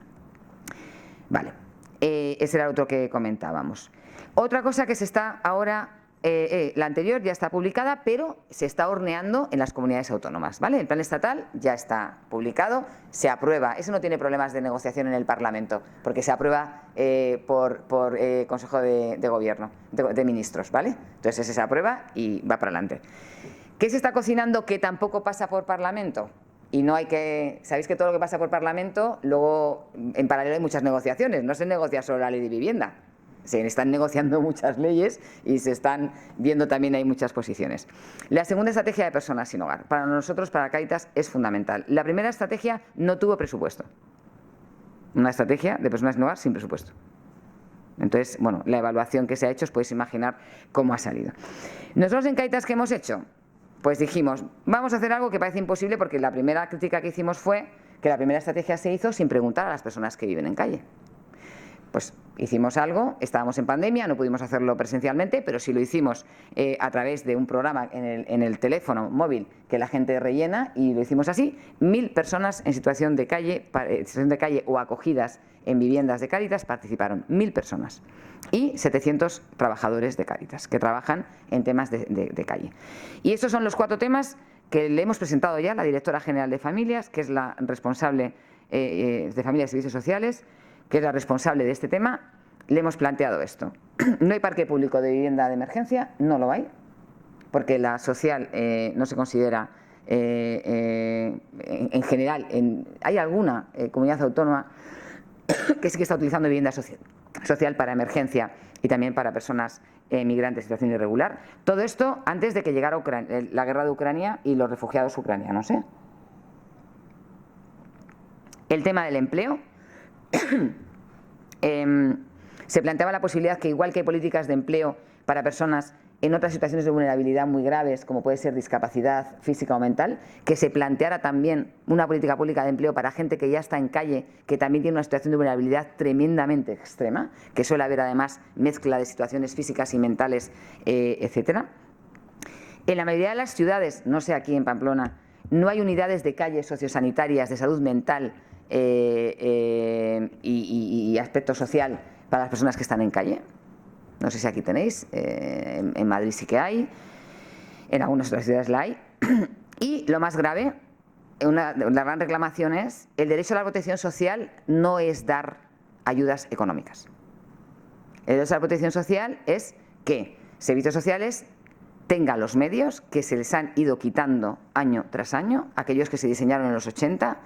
Vale, ese era otro que comentábamos. Otra cosa que se está ahora, la anterior ya está publicada, pero se está horneando en las comunidades autónomas, ¿vale? El plan estatal ya está publicado, se aprueba, eso no tiene problemas de negociación en el Parlamento, porque se aprueba por Consejo de Gobierno, de Ministros, ¿vale? Entonces ese se aprueba y va para adelante. ¿Qué se está cocinando que tampoco pasa por Parlamento? Y no hay que... Sabéis que todo lo que pasa por Parlamento, luego en paralelo hay muchas negociaciones, no se negocia solo la ley de vivienda. Se están negociando muchas leyes y se están viendo también, hay muchas posiciones. La segunda estrategia de personas sin hogar. Para nosotros, para Cáritas, es fundamental. La primera estrategia no tuvo presupuesto. Una estrategia de personas sin hogar sin presupuesto. Entonces, bueno, la evaluación que se ha hecho, os podéis imaginar cómo ha salido. Nosotros en Cáritas, ¿qué hemos hecho? Pues dijimos, vamos a hacer algo que parece imposible, porque la primera crítica que hicimos fue que la primera estrategia se hizo sin preguntar a las personas que viven en calle. Pues hicimos algo, estábamos en pandemia, no pudimos hacerlo presencialmente, pero sí lo hicimos a través de un programa en el teléfono móvil que la gente rellena, y lo hicimos así. 1000 personas en situación de calle o acogidas en viviendas de Cáritas participaron, 1000 personas. Y 700 trabajadores de Cáritas que trabajan en temas de calle. Y estos son los 4 temas que le hemos presentado ya a la directora general de Familias, que es la responsable de Familias y Servicios Sociales, que es la responsable de este tema. Le hemos planteado esto. No hay parque público de vivienda de emergencia, no lo hay, porque la social no se considera en general. Hay alguna comunidad autónoma que sí que está utilizando vivienda social para emergencia y también para personas migrantes en situación irregular. Todo esto antes de que llegara la guerra de Ucrania y los refugiados ucranianos. El tema del empleo. Se planteaba la posibilidad que, igual que hay políticas de empleo para personas en otras situaciones de vulnerabilidad muy graves, como puede ser discapacidad física o mental, que se planteara también una política pública de empleo para gente que ya está en calle, que también tiene una situación de vulnerabilidad tremendamente extrema, que suele haber además mezcla de situaciones físicas y mentales, etcétera. En la mayoría de las ciudades, no sé aquí en Pamplona, no hay unidades de calle sociosanitarias de salud mental y aspecto social para las personas que están en calle. No sé si aquí tenéis, en Madrid sí que hay, en algunas otras ciudades la hay. Y lo más grave, una de las grandes reclamaciones, el derecho a la protección social no es dar ayudas económicas. El derecho a la protección social es que servicios sociales tengan los medios que se les han ido quitando año tras año, aquellos que se diseñaron en los 80,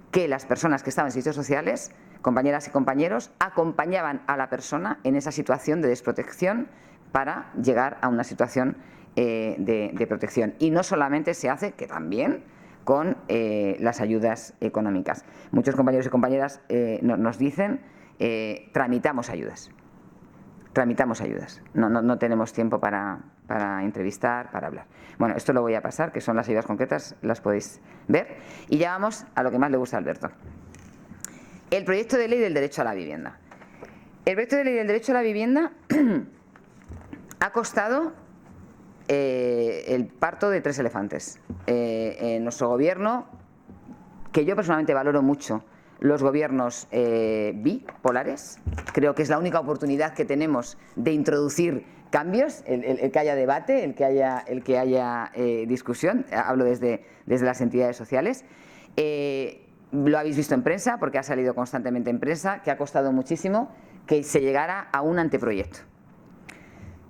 que las personas que estaban en servicios sociales, compañeras y compañeros, acompañaban a la persona en esa situación de desprotección para llegar a una situación de protección. Y no solamente se hace, que también, con las ayudas económicas. Muchos compañeros y compañeras nos dicen, tramitamos ayudas. Tramitamos ayudas. No tenemos tiempo para entrevistar, para hablar. Bueno, esto lo voy a pasar, que son las ayudas concretas, las podéis ver. Y ya vamos a lo que más le gusta a Alberto. El proyecto de ley del derecho a la vivienda. El proyecto de ley del derecho a la vivienda ha costado el parto de 3 elefantes. En nuestro gobierno, que yo personalmente valoro mucho, los gobiernos bipolares, creo que es la única oportunidad que tenemos de introducir cambios, el que haya debate, el que haya discusión, hablo desde las entidades sociales. Lo habéis visto en prensa, porque ha salido constantemente en prensa, que ha costado muchísimo que se llegara a un anteproyecto.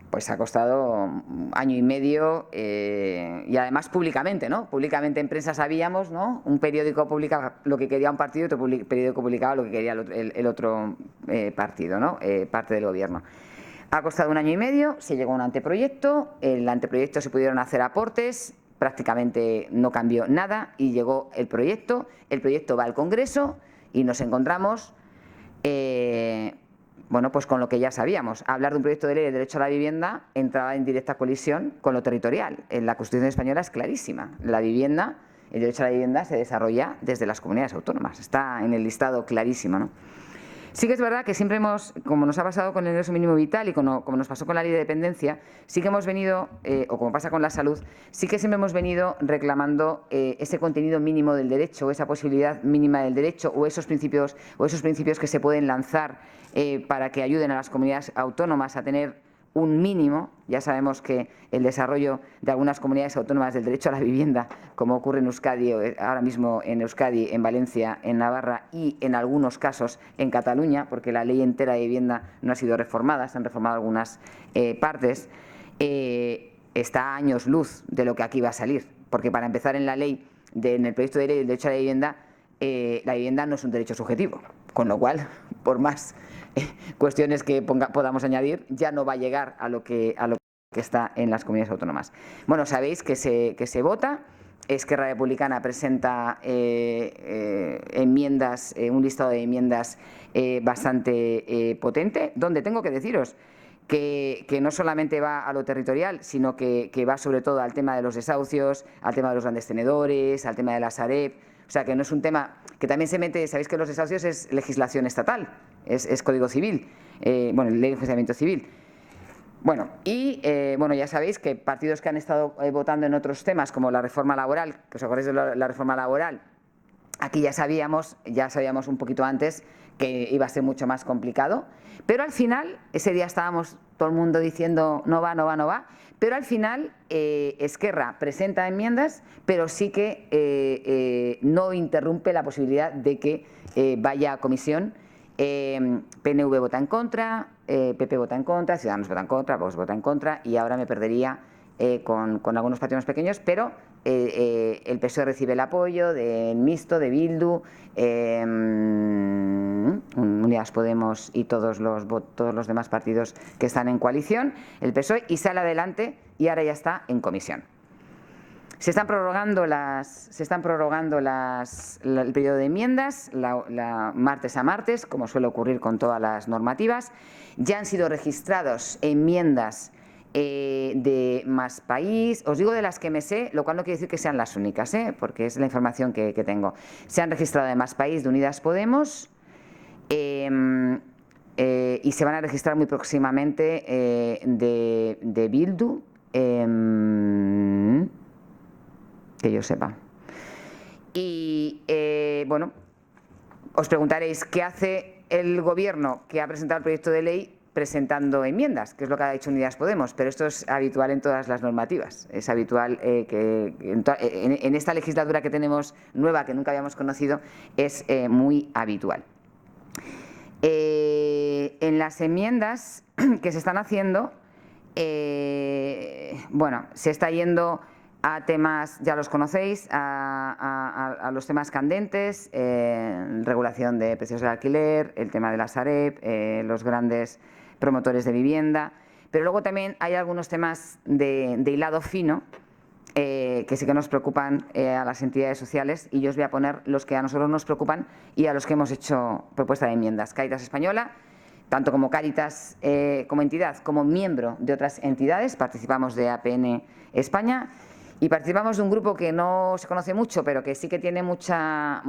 Pues ha costado año y medio y además públicamente, ¿no? Públicamente en prensa sabíamos, ¿no? Un periódico publicaba lo que quería un partido y otro periódico publicaba lo que quería el otro partido, ¿no? Parte del gobierno. Ha costado un año y medio, se llegó a un anteproyecto, el anteproyecto se pudieron hacer aportes, prácticamente no cambió nada y llegó el proyecto va al Congreso y nos encontramos bueno, pues con lo que ya sabíamos. Hablar de un proyecto de ley de derecho a la vivienda entraba en directa colisión con lo territorial. En la Constitución española es clarísima. La vivienda, el derecho a la vivienda se desarrolla desde las comunidades autónomas. Está en el listado clarísimo, ¿no? Sí que es verdad que siempre hemos, como nos ha pasado con el ingreso mínimo vital y como nos pasó con la ley de dependencia, sí que hemos venido, o como pasa con la salud, sí que siempre hemos venido reclamando ese contenido mínimo del derecho, o esa posibilidad mínima del derecho, o esos principios que se pueden lanzar para que ayuden a las comunidades autónomas a tener un mínimo. Ya sabemos que el desarrollo de algunas comunidades autónomas del derecho a la vivienda, como ocurre en Euskadi, ahora mismo en Euskadi, en Valencia, en Navarra y en algunos casos en Cataluña, porque la ley entera de vivienda no ha sido reformada, se han reformado algunas partes, está a años luz de lo que aquí va a salir, porque para empezar en el proyecto de ley del derecho a la vivienda no es un derecho subjetivo, con lo cual, por más cuestiones que podamos añadir, ya no va a llegar a lo que está en las comunidades autónomas. Bueno, sabéis que se vota. Esquerra Republicana presenta enmiendas, un listado de enmiendas bastante potente, donde tengo que deciros que no solamente va a lo territorial, sino que va sobre todo al tema de los desahucios, al tema de los grandes tenedores, al tema de la Sareb. O sea, que no es un tema que también se mete, sabéis que los desahucios es legislación estatal, es Código Civil, ley de enjuiciamiento civil. Bueno, y ya sabéis que partidos que han estado votando en otros temas, como la reforma laboral, que os acordáis de la reforma laboral, aquí ya sabíamos un poquito antes que iba a ser mucho más complicado, pero al final, ese día estábamos todo el mundo diciendo no va, pero al final Esquerra presenta enmiendas, pero sí que no interrumpe la posibilidad de que vaya a comisión. PNV vota en contra, PP vota en contra, Ciudadanos vota en contra, Vox vota en contra y ahora me perdería con algunos partidos pequeños, pero el PSOE recibe el apoyo del Mixto, de Bildu, Unidas Podemos y todos los demás partidos que están en coalición, el PSOE, y sale adelante y ahora ya está en comisión. Se están prorrogando el periodo de enmiendas, martes a martes, como suele ocurrir con todas las normativas. Ya han sido registrados enmiendas de Más País. Os digo de las que me sé, lo cual no quiere decir que sean las únicas, porque es la información que tengo. Se han registrado de Más País, de Unidas Podemos, y se van a registrar muy próximamente de Bildu, que yo sepa. Y bueno, os preguntaréis qué hace el Gobierno que ha presentado el proyecto de ley presentando enmiendas, que es lo que ha hecho Unidas Podemos, pero esto es habitual en todas las normativas. Es habitual que en esta legislatura que tenemos nueva, que nunca habíamos conocido, es muy habitual. En las enmiendas que se están haciendo, bueno, se está yendo a temas, ya los conocéis, a los temas candentes, regulación de precios del alquiler, el tema de la Sareb, los grandes promotores de vivienda, pero luego también hay algunos temas de hilado fino que sí que nos preocupan a las entidades sociales, y yo os voy a poner los que a nosotros nos preocupan y a los que hemos hecho propuesta de enmiendas. Cáritas Española, tanto como Cáritas como entidad, como miembro de otras entidades, participamos de APN España. Y participamos de un grupo que no se conoce mucho, pero que sí que tiene mucha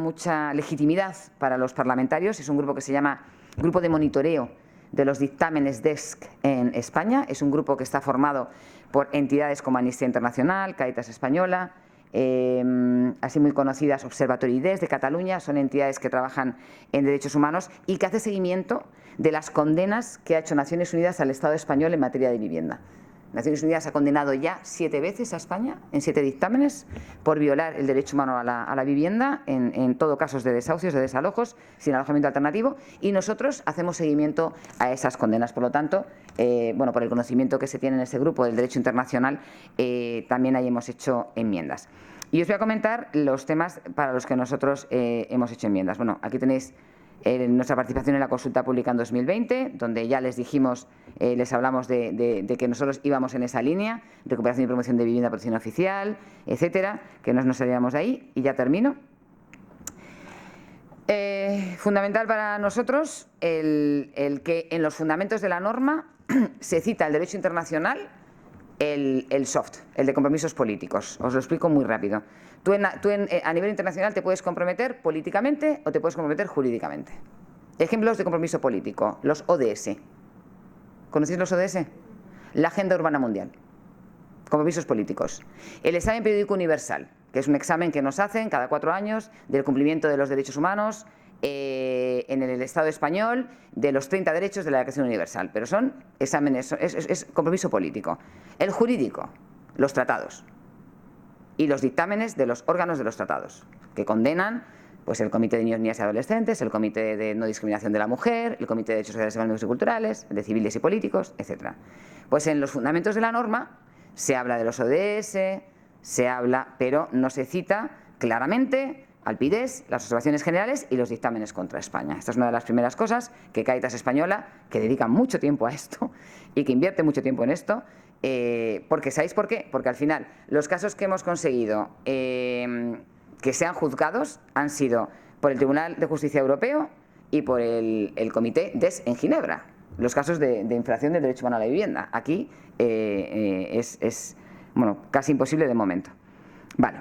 legitimidad para los parlamentarios. Es un grupo que se llama Grupo de Monitoreo de los Dictámenes DESC en España. Es un grupo que está formado por entidades como Amnistía Internacional, Cáritas Española, así muy conocidas, Observatorio IDES de Cataluña. Son entidades que trabajan en derechos humanos y que hace seguimiento de las condenas que ha hecho Naciones Unidas al Estado español en materia de vivienda. Naciones Unidas ha condenado ya 7 veces a España, en 7 dictámenes, por violar el derecho humano a la vivienda, en todo casos de desahucios, de desalojos, sin alojamiento alternativo, y nosotros hacemos seguimiento a esas condenas. Por lo tanto, bueno, por el conocimiento que se tiene en ese grupo del derecho internacional, también ahí hemos hecho enmiendas. Y os voy a comentar los temas para los que nosotros hemos hecho enmiendas. Bueno, aquí tenéis nuestra participación en la consulta pública en 2020, donde ya les dijimos, les hablamos de que nosotros íbamos en esa línea, recuperación y promoción de vivienda por protección oficial, etcétera, que no nos salíamos de ahí. Y ya termino. Fundamental para nosotros el que en los fundamentos de la norma se cita el derecho internacional, el soft, el de compromisos políticos. Os lo explico muy rápido. Tú a nivel internacional te puedes comprometer políticamente o te puedes comprometer jurídicamente. Ejemplos de compromiso político: los ODS. ¿Conocéis los ODS? La Agenda Urbana Mundial. Compromisos políticos. El examen periódico universal, que es un examen que nos hacen cada 4 años del cumplimiento de los derechos humanos en el Estado español, de los 30 derechos de la Declaración Universal. Pero son exámenes, es compromiso político. El jurídico, los tratados y los dictámenes de los órganos de los tratados, que condenan pues el Comité de Niños, Niñas y Adolescentes, el Comité de No Discriminación de la Mujer, el Comité de Derechos Sociales, Económicos y Culturales, de Civiles y Políticos, etc. Pues en los fundamentos de la norma se habla de los ODS, se habla, pero no se cita claramente al PIDES, las observaciones generales y los dictámenes contra España. Esta es una de las primeras cosas que Cáritas Española, que dedica mucho tiempo a esto y que invierte mucho tiempo en esto, porque ¿sabéis por qué? Porque al final los casos que hemos conseguido que sean juzgados han sido por el Tribunal de Justicia Europeo y por el Comité DES en Ginebra. Los casos de infracción del derecho humano a la vivienda. Aquí es bueno, casi imposible de momento. Vale.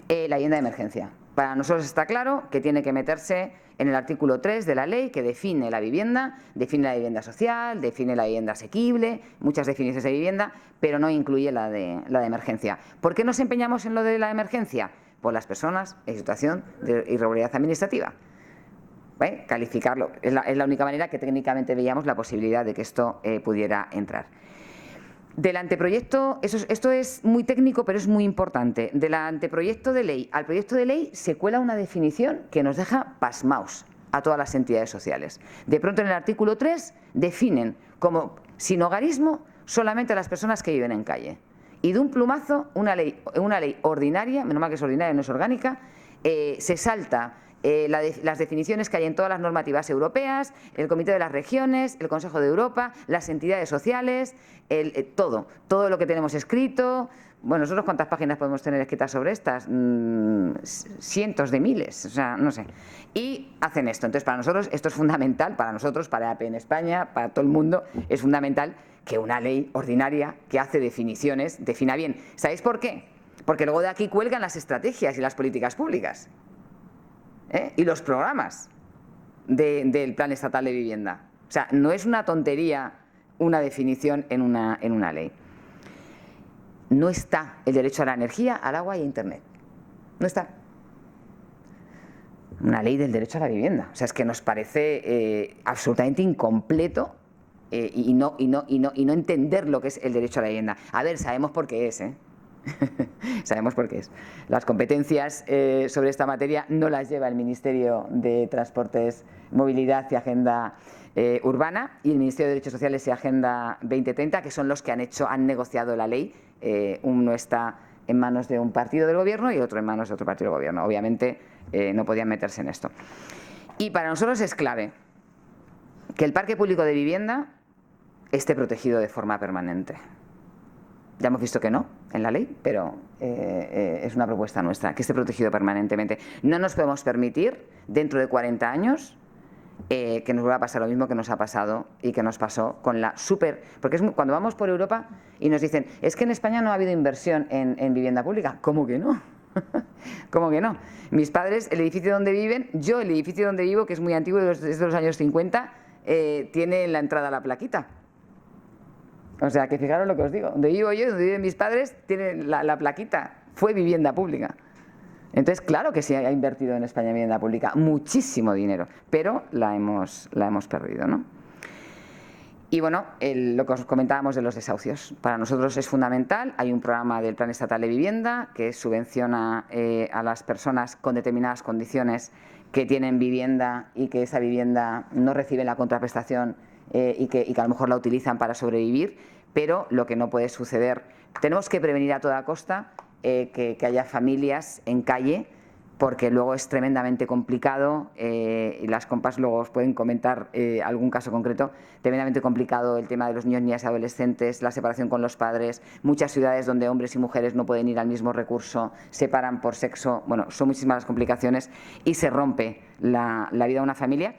La vivienda de emergencia. Para nosotros está claro que tiene que meterse en el artículo 3 de la ley, que define la vivienda social, define la vivienda asequible, muchas definiciones de vivienda, pero no incluye la de emergencia. ¿Por qué nos empeñamos en lo de la emergencia? Por las personas en situación de irregularidad administrativa. Calificarlo. Es la única manera que técnicamente veíamos la posibilidad de que esto pudiera entrar. Del anteproyecto, esto es muy técnico, pero es muy importante. Del anteproyecto de ley al proyecto de ley se cuela una definición que nos deja pasmaos a todas las entidades sociales. De pronto en el artículo 3 definen como sinhogarismo solamente a las personas que viven en calle. Y de un plumazo, una ley ordinaria, menos mal que es ordinaria, no es orgánica, se salta las definiciones que hay en todas las normativas europeas, el Comité de las Regiones, el Consejo de Europa, las entidades sociales, todo lo que tenemos escrito. Bueno, nosotros ¿cuántas páginas podemos tener escritas sobre estas? Cientos de miles, o sea, no sé. Y hacen esto. Entonces, para nosotros esto es fundamental, para nosotros, para APN España, para todo el mundo, es fundamental que una ley ordinaria que hace definiciones defina bien. ¿Sabéis por qué? Porque luego de aquí cuelgan las estrategias y las políticas públicas, y los programas del Plan Estatal de Vivienda. O sea, no es una tontería una definición en una ley. No está el derecho a la energía, al agua y a Internet. No está. Una ley del derecho a la vivienda. O sea, es que nos parece absolutamente incompleto y no entender lo que es el derecho a la vivienda. A ver, sabemos por qué es, sabemos por qué es. Las competencias sobre esta materia no las lleva el Ministerio de Transportes, Movilidad y Agenda Urbana, y el Ministerio de Derechos Sociales y Agenda 2030, que son los que han negociado la ley. Uno está en manos de un partido del gobierno y otro en manos de otro partido del gobierno. Obviamente no podían meterse en esto. Y para nosotros es clave que el parque público de vivienda esté protegido de forma permanente. Ya hemos visto que no en la ley, pero es una propuesta nuestra, que esté protegido permanentemente. No nos podemos permitir, dentro de 40 años, que nos vuelva a pasar lo mismo que nos ha pasado y que nos pasó con la Porque cuando vamos por Europa y nos dicen, es que en España no ha habido inversión en vivienda pública. ¿Cómo que no? ¿Cómo que no? Mis padres, el edificio donde viven, yo el edificio donde vivo, que es muy antiguo, es de los años 50, tiene en la entrada la plaquita. O sea, que fijaros lo que os digo. Donde vivo yo, donde viven mis padres, tiene la plaquita. Fue vivienda pública. Entonces, claro que se ha invertido en España en vivienda pública, muchísimo dinero, pero la hemos perdido, ¿no? Y bueno, lo que os comentábamos de los desahucios, para nosotros es fundamental. Hay un programa del Plan Estatal de Vivienda que subvenciona a las personas con determinadas condiciones que tienen vivienda y que esa vivienda no reciben la contraprestación y que a lo mejor la utilizan para sobrevivir, pero lo que no puede suceder, tenemos que prevenir a toda costa que haya familias en calle, porque luego es tremendamente complicado, y las compas luego os pueden comentar algún caso concreto, tremendamente complicado el tema de los niños, niñas y adolescentes, la separación con los padres, muchas ciudades donde hombres y mujeres no pueden ir al mismo recurso, separan por sexo, bueno, son muchísimas las complicaciones y se rompe la vida de una familia.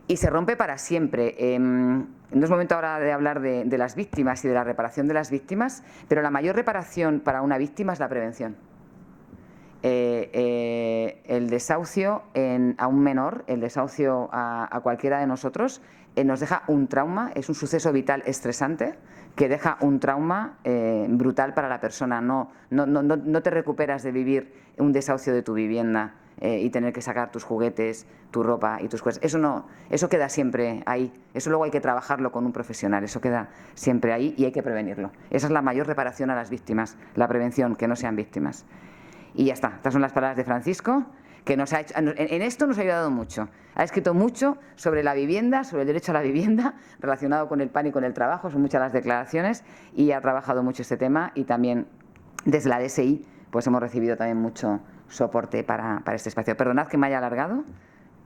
Y se rompe para siempre. No es momento ahora de hablar de las víctimas y de la reparación de las víctimas, pero la mayor reparación para una víctima es la prevención. El desahucio a un menor, el desahucio a cualquiera de nosotros, nos deja un trauma, es un suceso vital estresante que deja un trauma brutal para la persona. No te recuperas de vivir un desahucio de tu vivienda y tener que sacar tus juguetes, tu ropa y tus cosas. Eso queda siempre ahí. Eso luego hay que trabajarlo con un profesional. Eso queda siempre ahí y hay que prevenirlo. Esa es la mayor reparación a las víctimas, la prevención, que no sean víctimas. Y ya está. Estas son las palabras de Francisco, que en esto nos ha ayudado mucho. Ha escrito mucho sobre la vivienda, sobre el derecho a la vivienda, relacionado con el pan y con el trabajo. Son muchas las declaraciones y ha trabajado mucho este tema, y también desde la DSI pues hemos recibido también mucho soporte para este espacio. Perdonad que me haya alargado,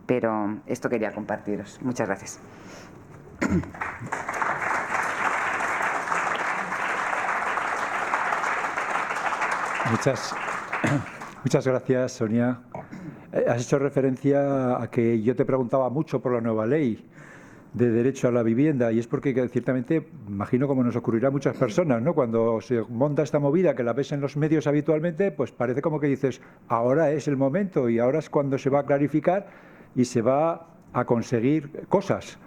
pero esto quería compartiros. Muchas gracias. Muchas gracias, Sonia. Has hecho referencia a que yo te preguntaba mucho por la nueva ley de derecho a la vivienda, y es porque ciertamente, imagino como nos ocurrirá a muchas personas, ¿no? Cuando se monta esta movida, que la ves en los medios habitualmente, pues parece como que dices, ahora es el momento y ahora es cuando se va a clarificar y se va a conseguir cosas.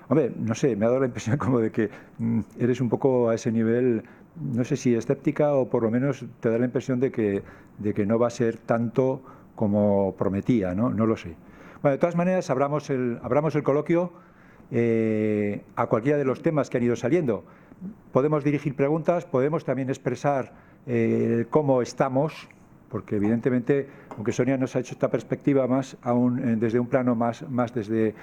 Hombre, no sé, me ha dado la impresión como de que eres un poco a ese nivel, no sé si escéptica, o por lo menos te da la impresión de que no va a ser tanto como prometía, ¿no? No lo sé. Bueno, de todas maneras, abramos el coloquio a cualquiera de los temas que han ido saliendo. Podemos dirigir preguntas, podemos también expresar cómo estamos, porque evidentemente, aunque Sonia nos ha hecho esta perspectiva más aún desde un plano más desde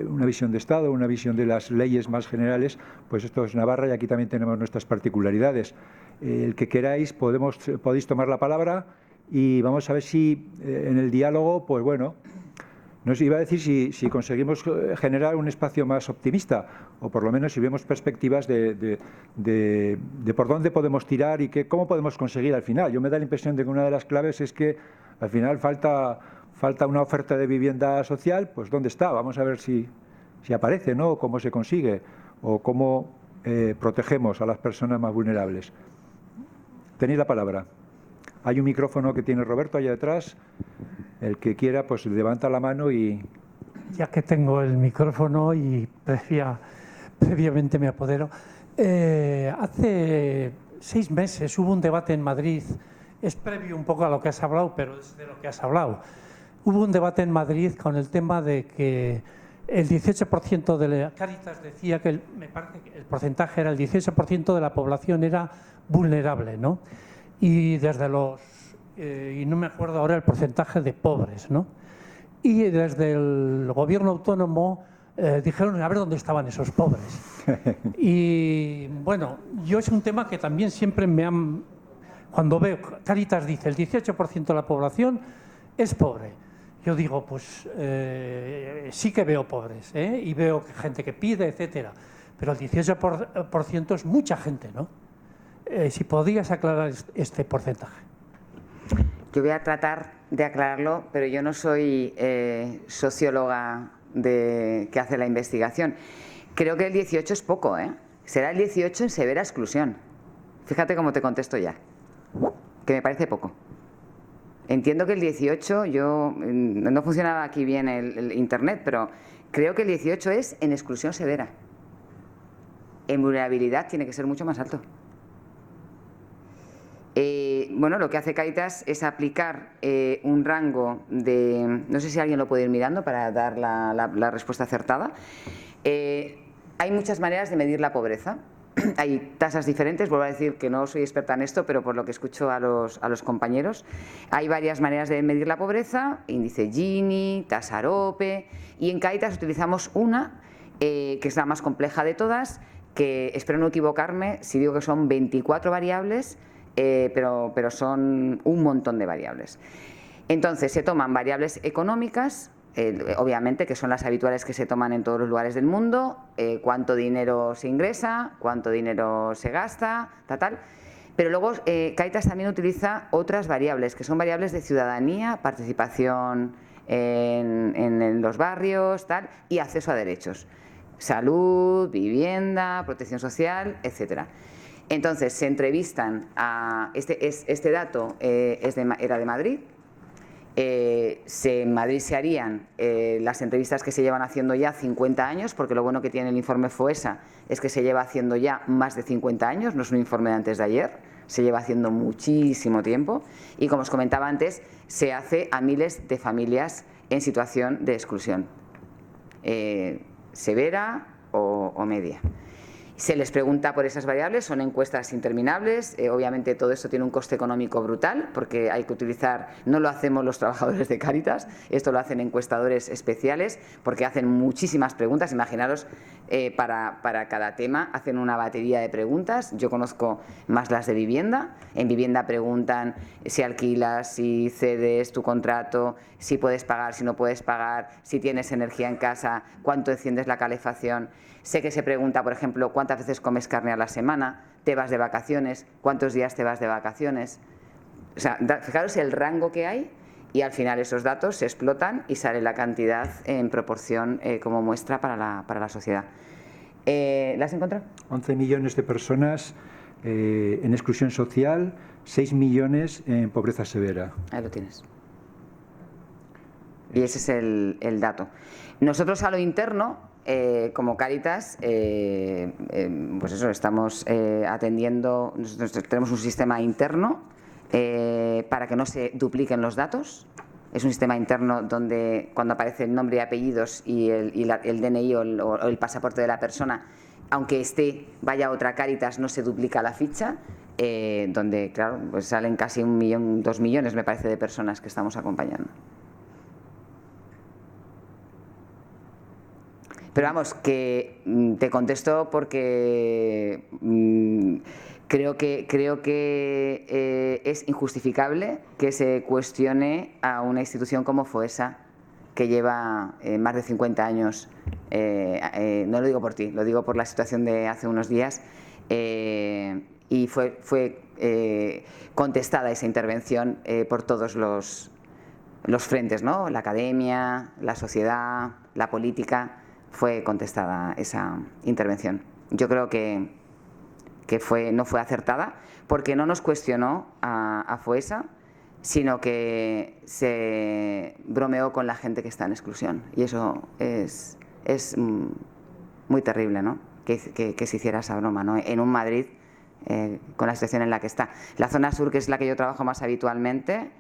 una visión de Estado, una visión de las leyes más generales, pues esto es Navarra y aquí también tenemos nuestras particularidades. El que queráis podéis tomar la palabra y vamos a ver si en el diálogo, pues bueno, nos iba a decir si conseguimos generar un espacio más optimista, o por lo menos si vemos perspectivas de por dónde podemos tirar y cómo podemos conseguir al final. Yo me da la impresión de que una de las claves es que al final falta una oferta de vivienda social. Pues ¿dónde está? Vamos a ver si aparece, ¿no? Cómo se consigue. o cómo protegemos a las personas más vulnerables. Tenéis la palabra. Hay un micrófono que tiene Roberto allá detrás. El que quiera, pues levanta la mano y... Ya que tengo el micrófono y previamente me apodero, hace 6 meses hubo un debate en Madrid, es previo un poco a lo que has hablado, pero es de lo que has hablado. Hubo un debate en Madrid con el tema de que el 18% de la Cáritas decía que me parece que el porcentaje era el 18% de la población era vulnerable, ¿no? Y desde y no me acuerdo ahora el porcentaje de pobres, ¿no? Y desde el gobierno autónomo dijeron a ver dónde estaban esos pobres. Y bueno, yo es un tema que también siempre cuando veo, Cáritas dice el 18% de la población es pobre. Yo digo, pues sí que veo pobres, y veo gente que pide, etcétera. Pero el 18% es mucha gente, ¿no? Si podías aclarar este porcentaje. Yo voy a tratar de aclararlo, pero yo no soy socióloga que hace la investigación. Creo que el 18 es poco, ¿eh? Será el 18 en severa exclusión. Fíjate cómo te contesto ya, que me parece poco. Entiendo que el 18, no funcionaba aquí bien el internet, pero creo que el 18 es en exclusión severa. En vulnerabilidad tiene que ser mucho más alto. Bueno, lo que hace Cáritas es aplicar un rango de... No sé si alguien lo puede ir mirando para dar la respuesta acertada. Hay muchas maneras de medir la pobreza. Hay tasas diferentes, vuelvo a decir que no soy experta en esto, pero por lo que escucho a los compañeros, hay varias maneras de medir la pobreza, índice Gini, tasa Arope, y en Cáritas utilizamos una, que es la más compleja de todas, que espero no equivocarme si digo que son 24 variables, pero son un montón de variables. Entonces se toman variables económicas, obviamente, que son las habituales que se toman en todos los lugares del mundo, cuánto dinero se ingresa, cuánto dinero se gasta, tal. Pero luego Cáritas también utiliza otras variables, que son variables de ciudadanía, participación en los barrios, tal, y acceso a derechos. Salud, vivienda, protección social, etcétera. Entonces se entrevistan a... Este dato era de Madrid. En Madrid se harían las entrevistas que se llevan haciendo ya 50 años, porque lo bueno que tiene el informe FOESA es que se lleva haciendo ya más de 50 años, no es un informe de antes de ayer, se lleva haciendo muchísimo tiempo y, como os comentaba antes, se hace a miles de familias en situación de exclusión, severa o media. Se les pregunta por esas variables, son encuestas interminables, obviamente todo esto tiene un coste económico brutal porque hay que utilizar, no lo hacemos los trabajadores de Cáritas, esto lo hacen encuestadores especiales porque hacen muchísimas preguntas, imaginaros para cada tema hacen una batería de preguntas, yo conozco más las de vivienda, en vivienda preguntan si alquilas, si cedes tu contrato, si puedes pagar, si no puedes pagar, si tienes energía en casa, cuánto enciendes la calefacción. Sé que se pregunta, por ejemplo, cuántas veces comes carne a la semana, te vas de vacaciones, cuántos días te vas de vacaciones. O sea, fijaros el rango que hay y al final esos datos se explotan y sale la cantidad en proporción como muestra para la sociedad. ¿La has encontrado? 11 millones de personas en exclusión social, 6 millones en pobreza severa. Ahí lo tienes. Y ese es el dato. Nosotros a lo interno, como Cáritas, pues eso, estamos atendiendo, nosotros tenemos un sistema interno para que no se dupliquen los datos. Es un sistema interno donde cuando aparece el nombre y apellidos y el DNI o el pasaporte de la persona, aunque vaya a otra Cáritas, no se duplica la ficha, donde, claro, pues salen casi 1 millón, 2 millones, me parece, de personas que estamos acompañando. Pero vamos, que te contesto porque creo que es injustificable que se cuestione a una institución como FOESA, que lleva más de 50 años, no lo digo por ti, lo digo por la situación de hace unos días, y fue contestada esa intervención por todos los frentes, ¿no? La academia, la sociedad, la política. fue contestada esa intervención. Yo creo que no fue acertada porque no nos cuestionó a Foessa, sino que se bromeó con la gente que está en exclusión. Y eso es muy terrible, ¿no? Que se hiciera esa broma, ¿no? En un Madrid con la situación en la que está. La zona sur, que es la que yo trabajo más habitualmente,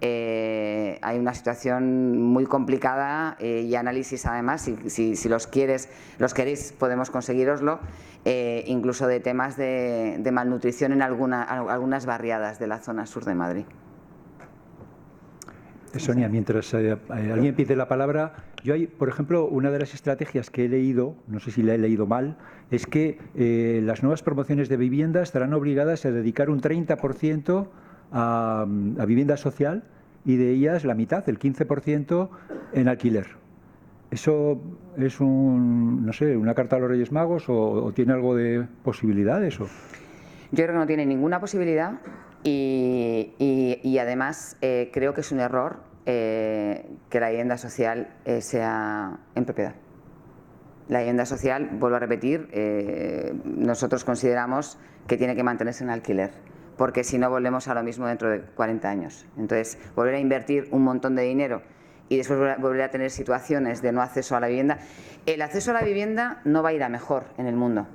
hay una situación muy complicada y análisis, además, si los queréis, podemos conseguiroslo, incluso de temas de malnutrición en algunas barriadas de la zona sur de Madrid. Sonia, mientras alguien pide la palabra, yo hay, por ejemplo, una de las estrategias que he leído, no sé si la he leído mal, es que las nuevas promociones de vivienda estarán obligadas a dedicar un 30% a vivienda social y de ellas la mitad, el 15%, en alquiler. ¿Eso es no sé, una carta a los Reyes Magos o tiene algo de posibilidad eso? Yo creo que no tiene ninguna posibilidad y además creo que es un error que la vivienda social sea en propiedad. La vivienda social, vuelvo a repetir, nosotros consideramos que tiene que mantenerse en alquiler, porque si no volvemos a lo mismo dentro de 40 años. Entonces, volver a invertir un montón de dinero y después volver a tener situaciones de no acceso a la vivienda. El acceso a la vivienda no va a ir a mejor en el mundo,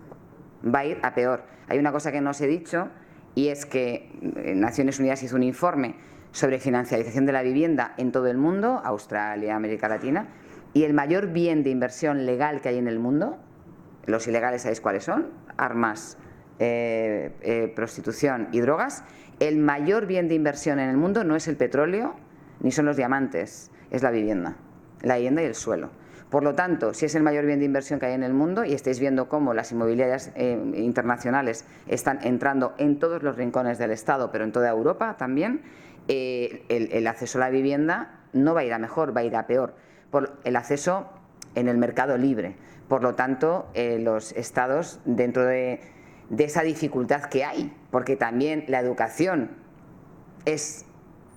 va a ir a peor. Hay una cosa que no os he dicho y es que Naciones Unidas hizo un informe sobre financiarización de la vivienda en todo el mundo, Australia, América Latina, y el mayor bien de inversión legal que hay en el mundo, los ilegales sabéis cuáles son, armas, prostitución y drogas, el mayor bien de inversión en el mundo no es el petróleo ni son los diamantes, es la vivienda y el suelo. Por lo tanto, si es el mayor bien de inversión que hay en el mundo y estáis viendo cómo las inmobiliarias internacionales están entrando en todos los rincones del Estado, pero en toda Europa también, el acceso a la vivienda no va a ir a mejor, va a ir a peor. Por el acceso en el mercado libre. Por lo tanto, los estados, dentro de esa dificultad que hay, porque también la educación es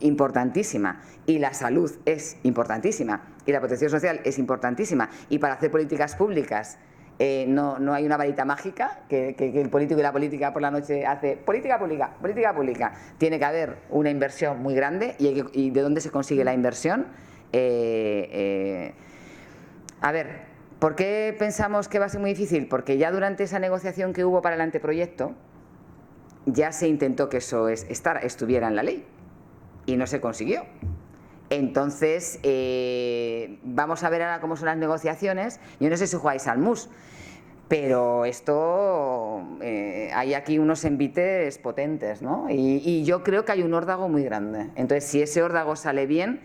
importantísima y la salud es importantísima y la protección social es importantísima, y para hacer políticas públicas no hay una varita mágica que el político y la política por la noche hace política pública, política pública. Tiene que haber una inversión muy grande y ¿de dónde se consigue la inversión? A ver, ¿por qué pensamos que va a ser muy difícil? Porque ya durante esa negociación que hubo para el anteproyecto ya se intentó que eso estuviera en la ley y no se consiguió. Entonces, vamos a ver ahora cómo son las negociaciones. Yo no sé si jugáis al mus, pero esto, hay aquí unos envites potentes, ¿no? Y yo creo que hay un órdago muy grande. Entonces, si ese órdago sale bien,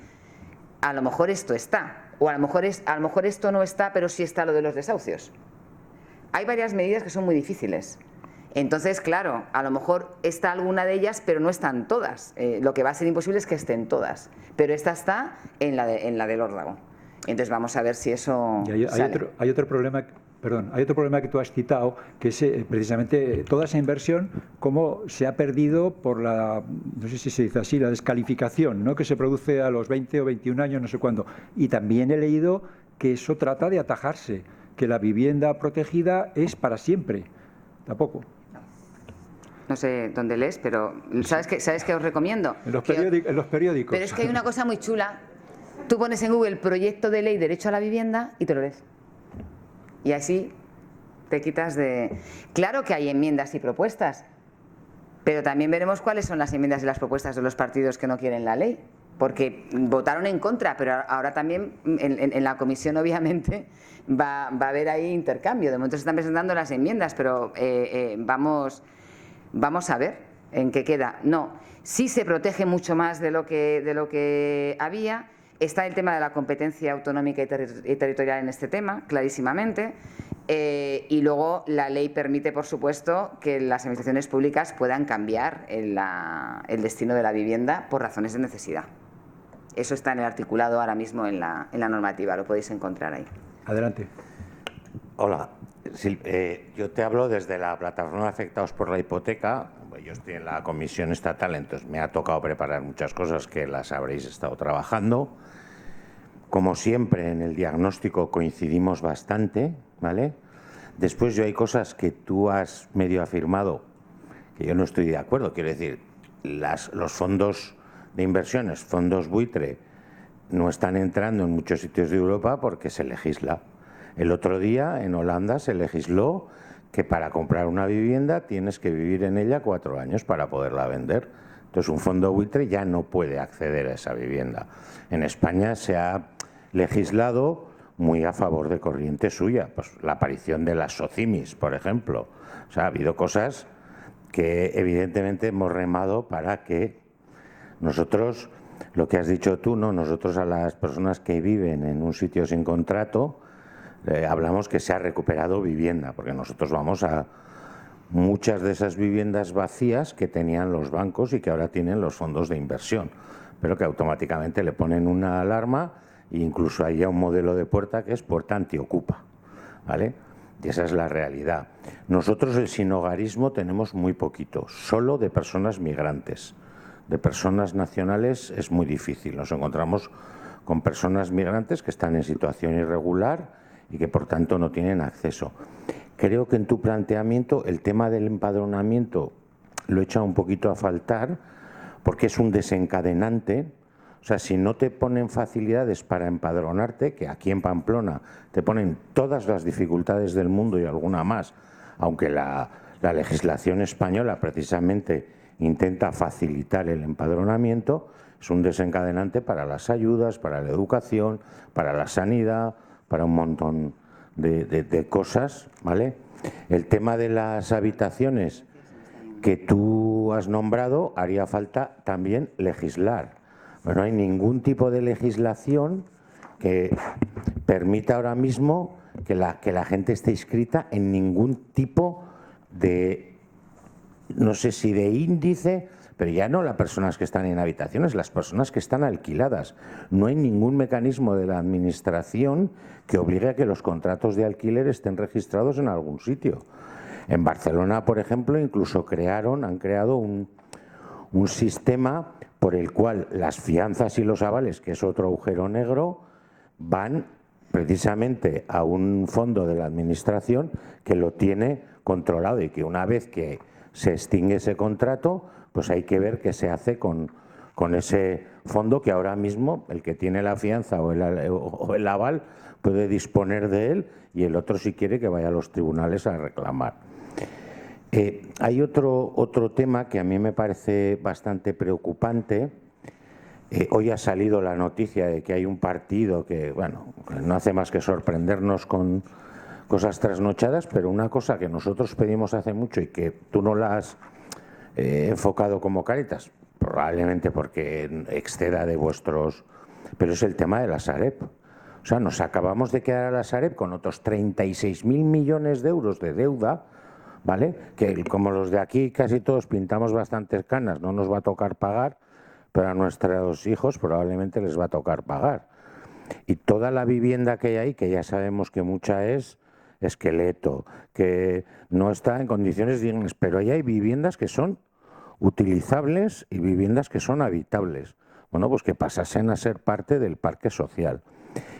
a lo mejor esto está, o a lo mejor esto no está, pero sí está lo de los desahucios. Hay varias medidas que son muy difíciles. Entonces, claro, a lo mejor está alguna de ellas, pero no están todas. Lo que va a ser imposible es que estén todas, pero esta está en la del órdago. Entonces vamos a ver si eso sale. Hay otro problema que tú has citado, que es precisamente toda esa inversión, cómo se ha perdido por no sé si se dice así, la descalificación, ¿no?, que se produce a los 20 o 21 años, no sé cuándo. Y también he leído que eso trata de atajarse, que la vivienda protegida es para siempre. Tampoco. No sé dónde lees, pero ¿sabes qué os recomiendo? En los periódicos. Pero es que hay una cosa muy chula. Tú pones en Google proyecto de ley derecho a la vivienda y te lo lees. Y así te quitas de... Claro que hay enmiendas y propuestas, pero también veremos cuáles son las enmiendas y las propuestas de los partidos que no quieren la ley, porque votaron en contra, pero ahora también en la comisión obviamente va a haber ahí intercambio. De momento se están presentando las enmiendas, pero vamos a ver en qué queda. No, sí se protege mucho más de lo que había. Está el tema de la competencia autonómica y territorial en este tema, clarísimamente. Y luego la ley permite, por supuesto, que las administraciones públicas puedan cambiar el destino de la vivienda por razones de necesidad. Eso está en el articulado ahora mismo en la normativa, lo podéis encontrar ahí. Adelante. Hola, yo te hablo desde la plataforma de afectados por la hipoteca. Yo estoy en la comisión estatal, entonces me ha tocado preparar muchas cosas que las habréis estado trabajando. como siempre, en el diagnóstico coincidimos bastante, ¿vale? Después hay cosas que tú has medio afirmado que yo no estoy de acuerdo. Quiero decir, los fondos de inversiones, fondos buitre, no están entrando en muchos sitios de Europa porque se legisla. El otro día en Holanda se legisló que para comprar una vivienda tienes que vivir en ella 4 años para poderla vender. Entonces un fondo buitre ya no puede acceder a esa vivienda. En España se ha legislado muy a favor de corriente suya, pues la aparición de las SOCIMIs, por ejemplo. O sea, ha habido cosas que evidentemente hemos remado para que nosotros, lo que has dicho tú, ¿no? Nosotros a las personas que viven en un sitio sin contrato, hablamos que se ha recuperado vivienda, porque nosotros vamos a muchas de esas viviendas vacías que tenían los bancos y que ahora tienen los fondos de inversión, pero que automáticamente le ponen una alarma e incluso hay ya un modelo de puerta que es puerta antiocupa, ¿vale? Y esa es la realidad. Nosotros el sinhogarismo tenemos muy poquito, solo de personas migrantes. De personas nacionales es muy difícil. Nos encontramos con personas migrantes que están en situación irregular y que por tanto no tienen acceso. Creo que en tu planteamiento el tema del empadronamiento lo he echado un poquito a faltar porque es un desencadenante. O sea, si no te ponen facilidades para empadronarte, que aquí en Pamplona te ponen todas las dificultades del mundo y alguna más, aunque la legislación española precisamente intenta facilitar el empadronamiento, es un desencadenante para las ayudas, para la educación, para la sanidad, para un montón de cosas, ¿vale? El tema de las habitaciones que tú has nombrado, haría falta también legislar. No hay ningún tipo de legislación que permita ahora mismo que la gente esté inscrita en ningún tipo de, no sé si de índice, pero ya no las personas que están en habitaciones, las personas que están alquiladas. No hay ningún mecanismo de la administración que obligue a que los contratos de alquiler estén registrados en algún sitio. En Barcelona, por ejemplo, incluso han creado un sistema por el cual las fianzas y los avales, que es otro agujero negro, van precisamente a un fondo de la administración que lo tiene controlado y que una vez que se extingue ese contrato, pues hay que ver qué se hace con ese fondo que ahora mismo el que tiene la fianza o el aval puede disponer de él y el otro si quiere que vaya a los tribunales a reclamar. Hay otro tema que a mí me parece bastante preocupante. Hoy ha salido la noticia de que hay un partido que, bueno, no hace más que sorprendernos con cosas trasnochadas, pero una cosa que nosotros pedimos hace mucho y que tú no la has enfocado como Cáritas, probablemente porque exceda de vuestros, pero es el tema de la Sareb. O sea, nos acabamos de quedar a la Sareb con otros 36.000 millones de euros de deuda, ¿vale? Que como los de aquí casi todos pintamos bastantes canas, no nos va a tocar pagar, pero a nuestros hijos probablemente les va a tocar pagar. Y toda la vivienda que hay ahí, que ya sabemos que mucha es esqueleto, que no está en condiciones dignas, pero ahí hay viviendas que son utilizables y viviendas que son habitables. Bueno, pues que pasasen a ser parte del parque social.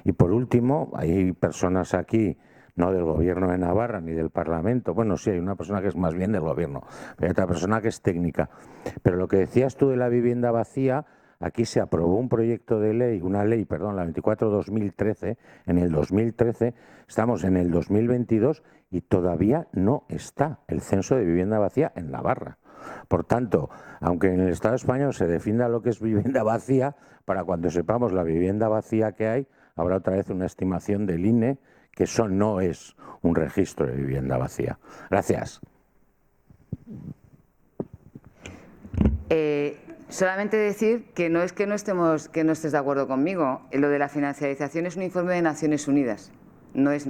Y por último, hay personas aquí, no del Gobierno de Navarra ni del Parlamento, bueno, sí, hay una persona que es más bien del Gobierno, pero hay otra persona que es técnica. Pero lo que decías tú de la vivienda vacía, aquí se aprobó un proyecto de ley, la 24/2013, en el 2013, estamos en el 2022 y todavía no está el censo de vivienda vacía en Navarra. Por tanto, aunque en el Estado español se defienda lo que es vivienda vacía, para cuando sepamos la vivienda vacía que hay, habrá otra vez una estimación del INE que eso no es un registro de vivienda vacía. Gracias. Solamente decir que no es que no estés de acuerdo conmigo. Lo de la financiarización es un informe de Naciones Unidas. No es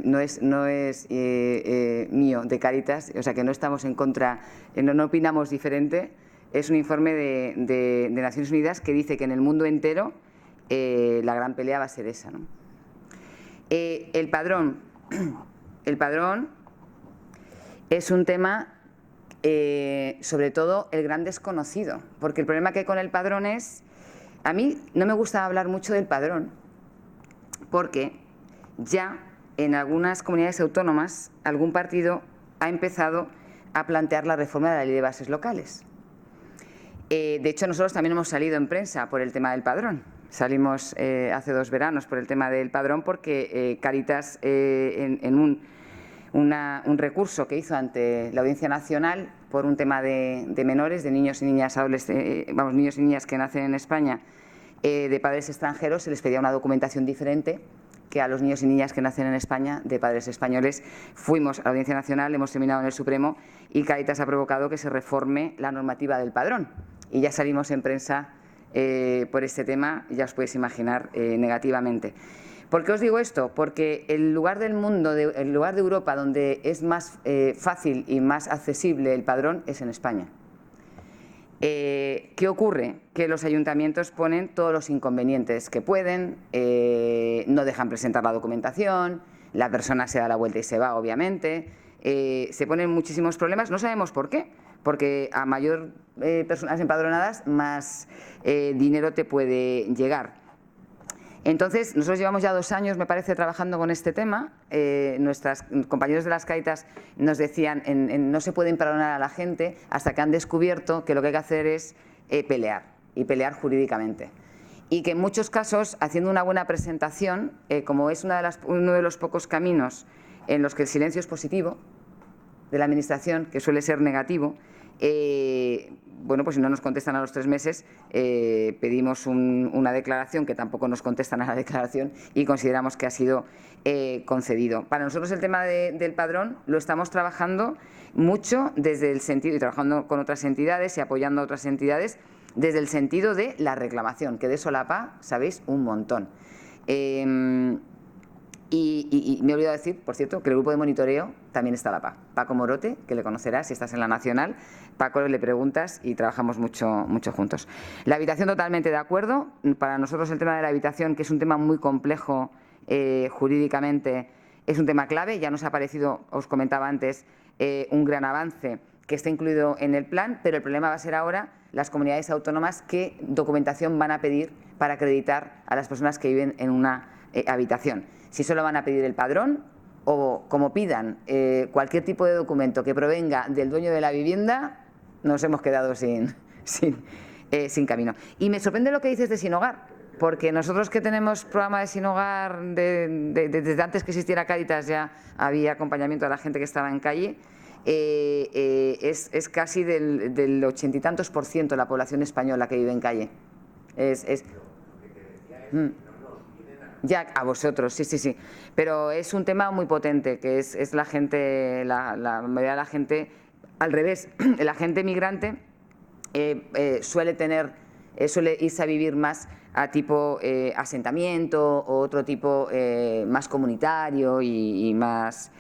mío, de Cáritas, o sea que no estamos en contra, no opinamos diferente. Es un informe de Naciones Unidas que dice que en el mundo entero la gran pelea va a ser esa, ¿no? El padrón es un tema, sobre todo el gran desconocido, porque el problema que hay con el padrón es, a mí no me gusta hablar mucho del padrón, porque ya en algunas comunidades autónomas algún partido ha empezado a plantear la reforma de la Ley de Bases Locales. De hecho, nosotros también hemos salido en prensa por el tema del padrón. Salimos hace 2 veranos por el tema del padrón porque Cáritas, en un recurso que hizo ante la Audiencia Nacional por un tema de menores, de niños y niñas niños y niñas que nacen en España de padres extranjeros, se les pedía una documentación diferente que a los niños y niñas que nacen en España de padres españoles. Fuimos a la Audiencia Nacional, hemos terminado en el Supremo y Cáritas ha provocado que se reforme la normativa del padrón. Y ya salimos en prensa por este tema, ya os podéis imaginar, negativamente. ¿Por qué os digo esto? Porque el lugar del mundo, el lugar de Europa donde es más fácil y más accesible el padrón es en España. ¿Qué ocurre? Que los ayuntamientos ponen todos los inconvenientes que pueden, no dejan presentar la documentación, la persona se da la vuelta y se va, obviamente, se ponen muchísimos problemas, no sabemos por qué, porque a mayor personas empadronadas, más dinero te puede llegar. Entonces, nosotros llevamos ya 2 años, me parece, trabajando con este tema. Nuestros compañeros de las Cáritas nos decían no se puede empadronar a la gente hasta que han descubierto que lo que hay que hacer es pelear, y pelear jurídicamente. Y que en muchos casos, haciendo una buena presentación, como es uno de los pocos caminos en los que el silencio es positivo de la Administración, que suele ser negativo, bueno, pues si no nos contestan a los 3 meses, pedimos una declaración, que tampoco nos contestan a la declaración, y consideramos que ha sido concedido. Para nosotros el tema del padrón lo estamos trabajando mucho desde el sentido, y trabajando con otras entidades y apoyando a otras entidades, desde el sentido de la reclamación, que de eso la PA sabéis un montón. Y me he olvidado decir, por cierto, que el grupo de monitoreo también está la PA. Paco Morote, que le conocerás si estás en la Nacional. Paco, le preguntas y trabajamos mucho juntos. La habitación, totalmente de acuerdo. Para nosotros el tema de la habitación, que es un tema muy complejo jurídicamente, es un tema clave. Ya nos ha parecido, os comentaba antes, un gran avance que está incluido en el plan, pero el problema va a ser ahora las comunidades autónomas qué documentación van a pedir para acreditar a las personas que viven en una habitación. Si solo van a pedir el padrón o, como pidan, cualquier tipo de documento que provenga del dueño de la vivienda, nos hemos quedado sin camino. Y me sorprende lo que dices de Sin Hogar, porque nosotros que tenemos programa de Sin Hogar, desde antes que existiera Cáritas ya había acompañamiento a la gente que estaba en calle, es casi del 80 y tantos % de la población española que vive en calle. Ya, a vosotros, sí. Pero es un tema muy potente, que es la gente, la mayoría de la gente, al revés, la gente migrante suele irse a vivir más a tipo asentamiento o otro tipo más comunitario y más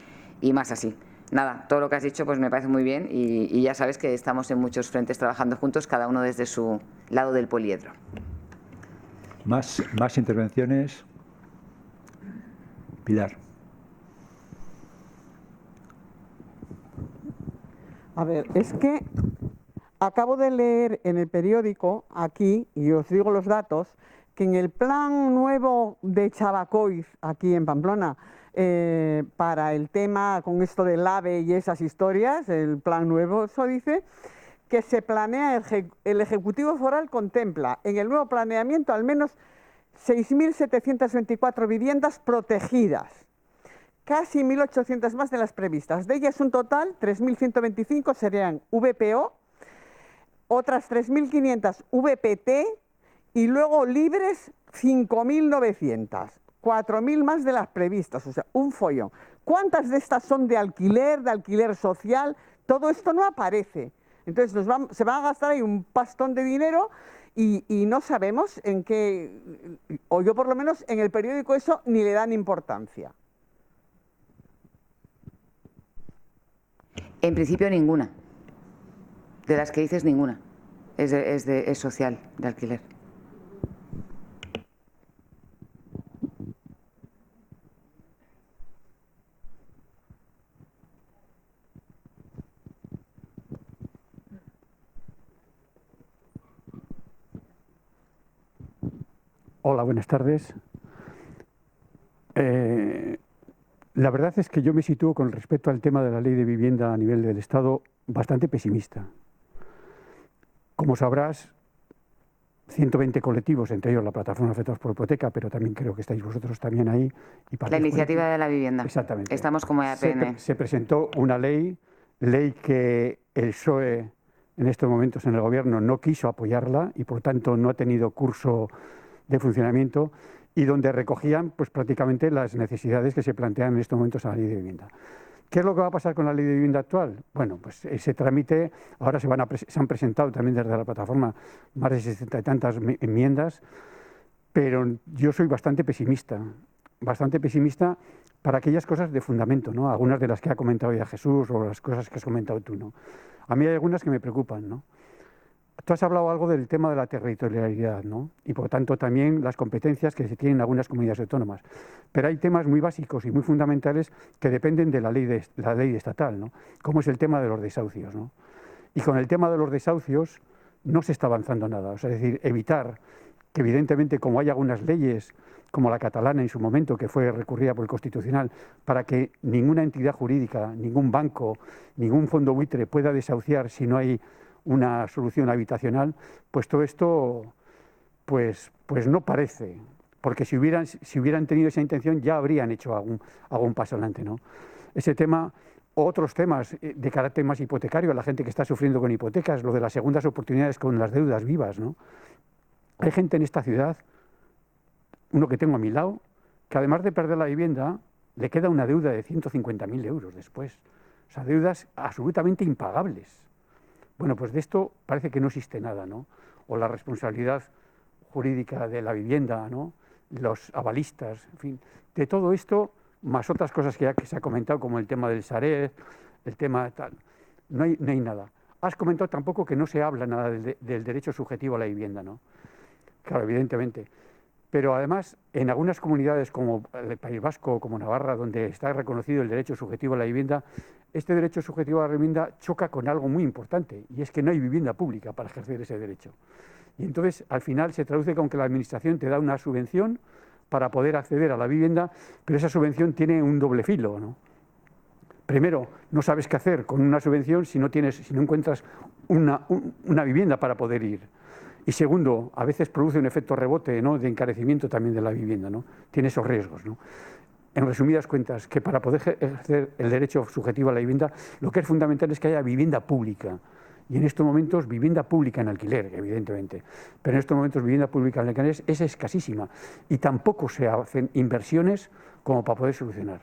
así. Nada, todo lo que has dicho pues me parece muy bien y ya sabes que estamos en muchos frentes trabajando juntos, cada uno desde su lado del poliedro. Más intervenciones. Pilar. A ver, es que acabo de leer en el periódico aquí, y os digo los datos, que en el plan nuevo de Chavacois, aquí en Pamplona, para el tema con esto del AVE y esas historias, el plan nuevo, eso dice, que se planea, el Ejecutivo Foral contempla en el nuevo planeamiento al menos 6.724 viviendas protegidas, casi 1.800 más de las previstas. De ellas un total, 3.125 serían VPO, otras 3.500 VPT y luego libres 5.900, 4.000 más de las previstas, o sea, un follón. ¿Cuántas de estas son de alquiler social? Todo esto no aparece. Entonces se va a gastar ahí un pastón de dinero y no sabemos en qué, o yo por lo menos en el periódico eso ni le dan importancia. En principio ninguna. De las que dices ninguna. Es social, de alquiler. Hola, buenas tardes. La verdad es que yo me sitúo con respecto al tema de la ley de vivienda a nivel del Estado bastante pesimista. Como sabrás, 120 colectivos, entre ellos la plataforma Afectados por Hipoteca, pero también creo que estáis vosotros también ahí. Y La iniciativa de la vivienda. Exactamente. Estamos como EAPN. Se presentó una ley que el PSOE en estos momentos en el gobierno no quiso apoyarla y por tanto no ha tenido curso de funcionamiento, y donde recogían pues prácticamente las necesidades que se plantean en estos momentos a la ley de vivienda. ¿Qué es lo que va a pasar con la ley de vivienda actual? Bueno, pues ese trámite, ahora se han presentado también desde la plataforma más de 60 y tantas enmiendas, pero yo soy bastante pesimista para aquellas cosas de fundamento, ¿no? Algunas de las que ha comentado ya Jesús o las cosas que has comentado tú, ¿no? A mí hay algunas que me preocupan, ¿no? Tú has hablado algo del tema de la territorialidad, ¿no? Y por tanto también las competencias que se tienen en algunas comunidades autónomas. Pero hay temas muy básicos y muy fundamentales que dependen de la ley estatal, ¿no? Como es el tema de los desahucios, ¿no? Y con el tema de los desahucios no se está avanzando nada. O sea, es decir, evitar que evidentemente, como hay algunas leyes, como la catalana en su momento, que fue recurrida por el Constitucional, para que ninguna entidad jurídica, ningún banco, ningún fondo buitre pueda desahuciar si no hay una solución habitacional, pues todo esto pues no parece, porque si hubieran tenido esa intención ya habrían hecho algún paso adelante, ¿no? Ese tema, otros temas de carácter más hipotecario, la gente que está sufriendo con hipotecas, lo de las segundas oportunidades con las deudas vivas, ¿no? Hay gente en esta ciudad, uno que tengo a mi lado, que además de perder la vivienda, le queda una deuda de 150.000 euros después. O sea, deudas absolutamente impagables. Bueno, pues de esto parece que no existe nada, ¿no? O la responsabilidad jurídica de la vivienda, ¿no? Los avalistas, en fin, de todo esto, más otras cosas que ya que se ha comentado, como el tema del Sareb, el tema tal, no hay nada. Has comentado tampoco que no se habla nada del derecho subjetivo a la vivienda, ¿no? Claro, evidentemente. Pero además, en algunas comunidades como el País Vasco, como Navarra, donde está reconocido el derecho subjetivo a la vivienda, este derecho subjetivo a la vivienda choca con algo muy importante, y es que no hay vivienda pública para ejercer ese derecho. Y entonces, al final, se traduce con que la Administración te da una subvención para poder acceder a la vivienda, pero esa subvención tiene un doble filo, ¿no? Primero, no sabes qué hacer con una subvención si no encuentras una vivienda para poder ir. Y segundo, a veces produce un efecto rebote, ¿no? De encarecimiento también de la vivienda, ¿no? Tiene esos riesgos, ¿no? En resumidas cuentas, que para poder ejercer el derecho subjetivo a la vivienda, lo que es fundamental es que haya vivienda pública. Y en estos momentos, vivienda pública en alquiler, evidentemente. Pero en estos momentos, vivienda pública en alquiler es escasísima. Y tampoco se hacen inversiones como para poder solucionar.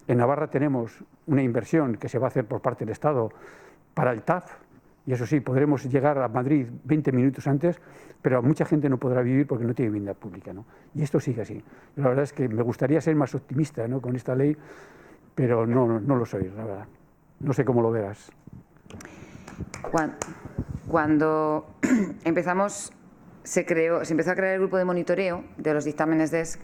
En Navarra tenemos una inversión que se va a hacer por parte del Estado para el TAF, y eso sí, podremos llegar a Madrid 20 minutos antes, pero mucha gente no podrá vivir porque no tiene vivienda pública, ¿no? Y esto sigue así. La verdad es que me gustaría ser más optimista, ¿no? Con esta ley, pero no lo soy, la verdad. No sé cómo lo verás. Cuando empezamos, se empezó a crear el grupo de monitoreo de los dictámenes DESC.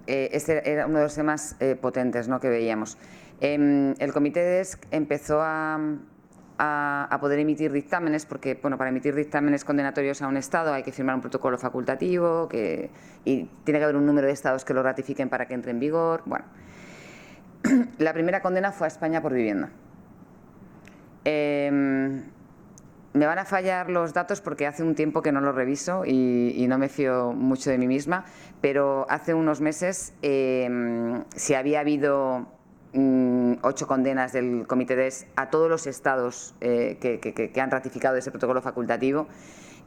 Este era uno de los temas potentes, ¿no? Que veíamos. El comité DESC empezó a poder emitir dictámenes, porque bueno, para emitir dictámenes condenatorios a un Estado hay que firmar un protocolo facultativo y tiene que haber un número de Estados que lo ratifiquen para que entre en vigor. Bueno, la primera condena fue a España por vivienda. Me van a fallar los datos porque hace un tiempo que no los reviso y no me fío mucho de mí misma, pero hace unos meses si había habido 8 condenas del Comité DESC a todos los estados que han ratificado ese protocolo facultativo,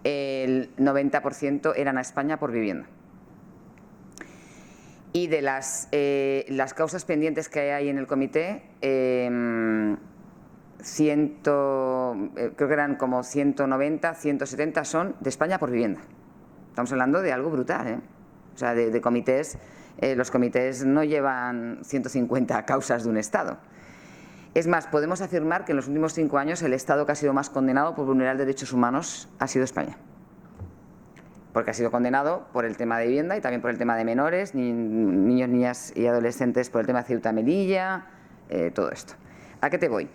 el 90% eran a España por vivienda. Y de las causas pendientes que hay en el comité, creo que eran como 190, 170 son de España por vivienda. Estamos hablando de algo brutal, ¿eh? O sea, de comités. Los comités no llevan 150 causas de un Estado. Es más, podemos afirmar que en los últimos 5 años el Estado que ha sido más condenado por vulnerar derechos humanos ha sido España. Porque ha sido condenado por el tema de vivienda y también por el tema de menores, niños, niñas y adolescentes, por el tema de Ceuta, Melilla, todo esto. ¿A qué te voy?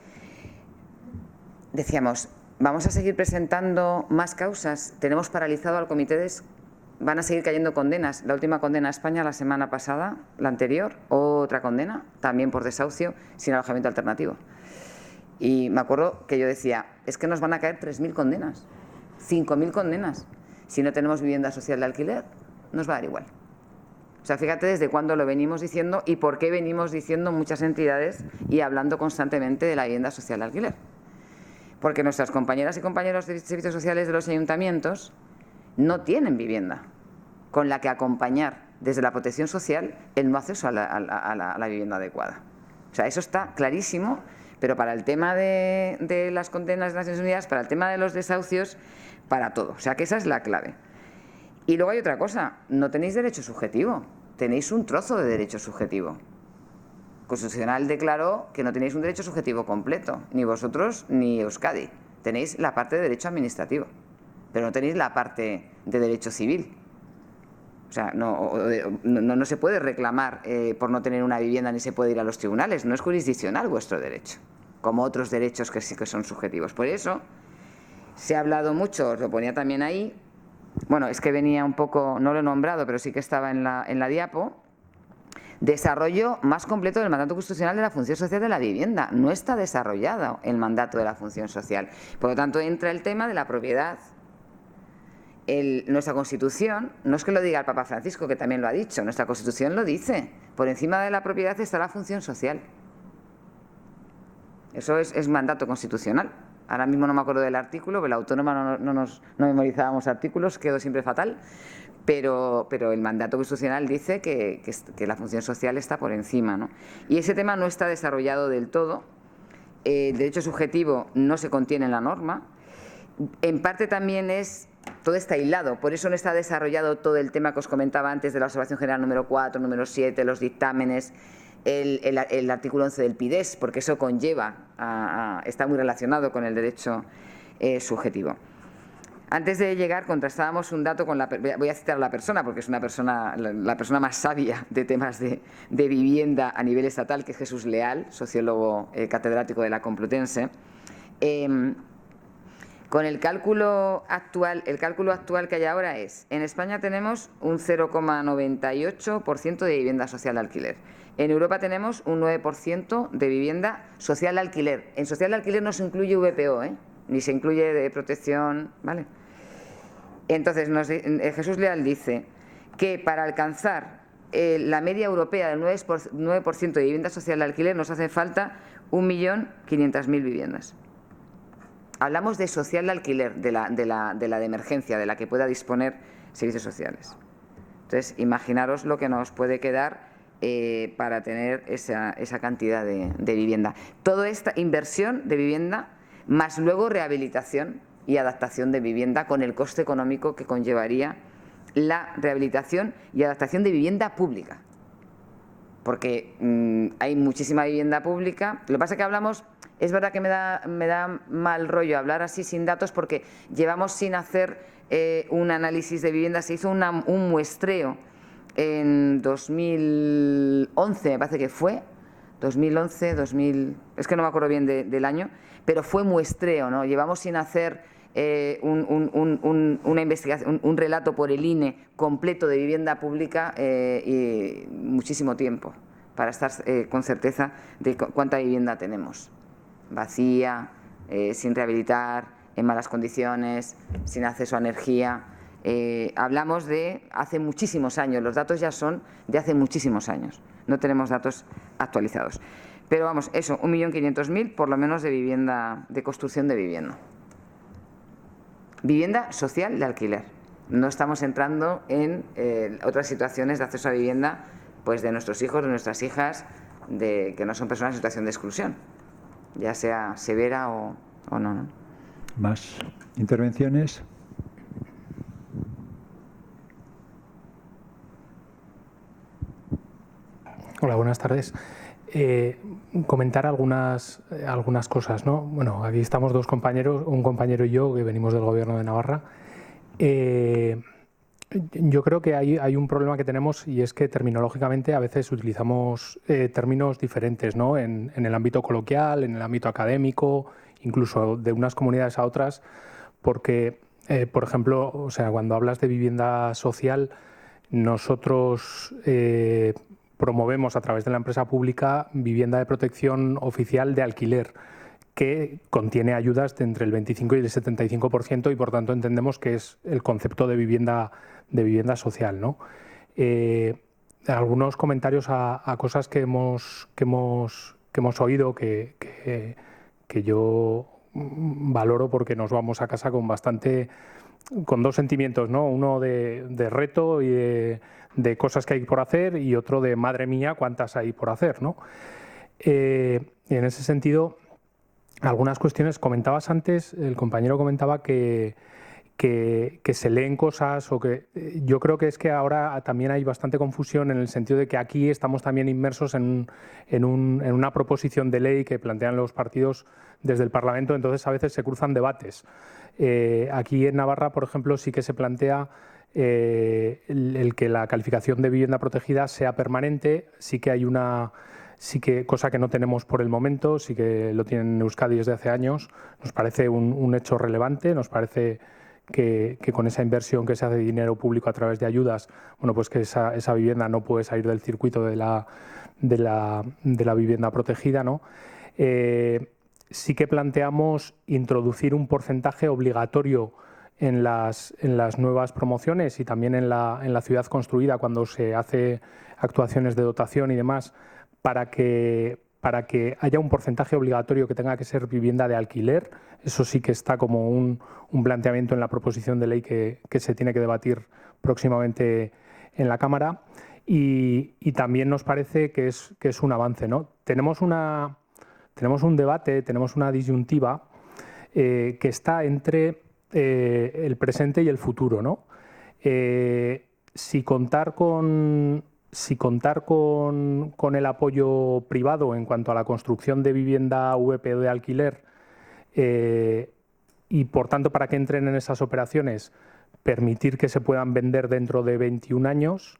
Decíamos, ¿vamos a seguir presentando más causas? ¿Tenemos paralizado al Comité DESC? van a seguir cayendo condenas. La última condena a España la semana pasada, la anterior, otra condena, también por desahucio, sin alojamiento alternativo. Y me acuerdo que yo decía, es que nos van a caer 3.000 condenas, 5.000 condenas. Si no tenemos vivienda social de alquiler, nos va a dar igual. O sea, fíjate desde cuándo lo venimos diciendo y por qué venimos diciendo muchas entidades y hablando constantemente de la vivienda social de alquiler. Porque nuestras compañeras y compañeros de servicios sociales de los ayuntamientos no tienen vivienda con la que acompañar desde la protección social el no acceso a la vivienda adecuada. O sea, eso está clarísimo, pero para el tema de las condenas de Naciones Unidas, para el tema de los desahucios, para todo. O sea, que esa es la clave. Y luego hay otra cosa, no tenéis derecho subjetivo, tenéis un trozo de derecho subjetivo. Constitucional declaró que no tenéis un derecho subjetivo completo, ni vosotros ni Euskadi. Tenéis la parte de derecho administrativo, pero no tenéis la parte de derecho civil. O sea, no se puede reclamar por no tener una vivienda ni se puede ir a los tribunales. No es jurisdiccional vuestro derecho, como otros derechos que sí que son subjetivos. Por eso se ha hablado mucho, os lo ponía también ahí. Bueno, es que venía un poco, no lo he nombrado, pero sí que estaba en la diapo. Desarrollo más completo del mandato constitucional de la función social de la vivienda. No está desarrollado el mandato de la función social. Por lo tanto, entra el tema de la propiedad. Nuestra Constitución, no es que lo diga el Papa Francisco, que también lo ha dicho, nuestra Constitución lo dice. Por encima de la propiedad está la función social. Eso es mandato constitucional. Ahora mismo no me acuerdo del artículo, pero la autónoma no memorizábamos artículos, quedó siempre fatal, pero el mandato constitucional dice que la función social está por encima, ¿no? Y ese tema no está desarrollado del todo. El derecho subjetivo no se contiene en la norma. En parte también todo está hilado, por eso no está desarrollado todo el tema que os comentaba antes de la observación general número 4, número 7, los dictámenes, el artículo 11 del PIDES, porque eso conlleva, está muy relacionado con el derecho subjetivo. Antes de llegar, contrastábamos un dato con voy a citar a la persona, porque es la persona más sabia de temas de vivienda a nivel estatal, que es Jesús Leal, sociólogo catedrático de la Complutense. Con el cálculo actual que hay ahora en España tenemos un 0,98% de vivienda social de alquiler. En Europa tenemos un 9% de vivienda social de alquiler. En social de alquiler no se incluye VPO, ni se incluye de protección, ¿vale? Entonces, Jesús Leal dice que para alcanzar la media europea del 9% de vivienda social de alquiler nos hace falta 1.500.000 viviendas. Hablamos de social de alquiler, de la de emergencia, de la que pueda disponer servicios sociales. Entonces, imaginaros lo que nos puede quedar para tener esa cantidad de vivienda. Toda esta inversión de vivienda, más luego rehabilitación y adaptación de vivienda con el coste económico que conllevaría la rehabilitación y adaptación de vivienda pública. Porque hay muchísima vivienda pública. Lo que pasa es que hablamos, es verdad que me da mal rollo hablar así sin datos, porque llevamos sin hacer un análisis de vivienda. Se hizo un muestreo en 2011, me parece que fue, 2011, es que no me acuerdo bien del año, pero fue muestreo, ¿no? Llevamos sin hacer una investigación, un relato por el INE completo de vivienda pública y muchísimo tiempo para estar con certeza de cuánta vivienda tenemos. Vacía, sin rehabilitar, en malas condiciones, sin acceso a energía. Hablamos de hace muchísimos años, los datos ya son de hace muchísimos años, no tenemos datos actualizados. Pero vamos, eso, 1.500.000 por lo menos de vivienda, de construcción de vivienda. Vivienda social de alquiler. No estamos entrando en otras situaciones de acceso a vivienda, pues de nuestros hijos, de nuestras hijas, que no son personas en situación de exclusión, ya sea severa o no. ¿Más intervenciones? Hola, buenas tardes. Comentar algunas cosas, ¿no? Bueno, aquí estamos dos compañeros, un compañero y yo, que venimos del Gobierno de Navarra. Yo creo que hay un problema que tenemos, y es que terminológicamente a veces utilizamos términos diferentes, ¿no? En el ámbito coloquial, en el ámbito académico, incluso de unas comunidades a otras, porque por ejemplo, o sea, cuando hablas de vivienda social, nosotros promovemos a través de la empresa pública vivienda de protección oficial de alquiler, que contiene ayudas de entre el 25 y el 75% y por tanto entendemos que es el concepto de vivienda social, ¿no? Algunos comentarios a cosas que hemos oído que yo valoro porque nos vamos a casa con dos sentimientos, ¿no? Uno de reto y de cosas que hay por hacer y otro de madre mía, cuántas hay por hacer, ¿no? Y en ese sentido, algunas cuestiones, comentabas antes, el compañero comentaba que se leen cosas o que yo creo que es que ahora también hay bastante confusión en el sentido de que aquí estamos también inmersos en una proposición de ley que plantean los partidos desde el Parlamento, entonces a veces se cruzan debates. Aquí en Navarra, por ejemplo, sí que se plantea el que la calificación de vivienda protegida sea permanente, cosa que no tenemos por el momento, sí que lo tienen en Euskadi desde hace años. Nos parece un hecho relevante, nos parece que con esa inversión que se hace de dinero público a través de ayudas, bueno, pues que esa vivienda no puede salir del circuito de la vivienda protegida, ¿no? Sí que planteamos introducir un porcentaje obligatorio en las nuevas promociones y también en la ciudad construida cuando se hace actuaciones de dotación y demás, para que haya un porcentaje obligatorio que tenga que ser vivienda de alquiler. Eso sí que está como un planteamiento en la proposición de ley que se tiene que debatir próximamente en la Cámara y también nos parece que es un avance, ¿no? Tenemos un debate, tenemos una disyuntiva que está entre el presente y el futuro, ¿no? Si contar con el apoyo privado en cuanto a la construcción de vivienda VPO de alquiler y, por tanto, para que entren en esas operaciones, permitir que se puedan vender dentro de 21 años,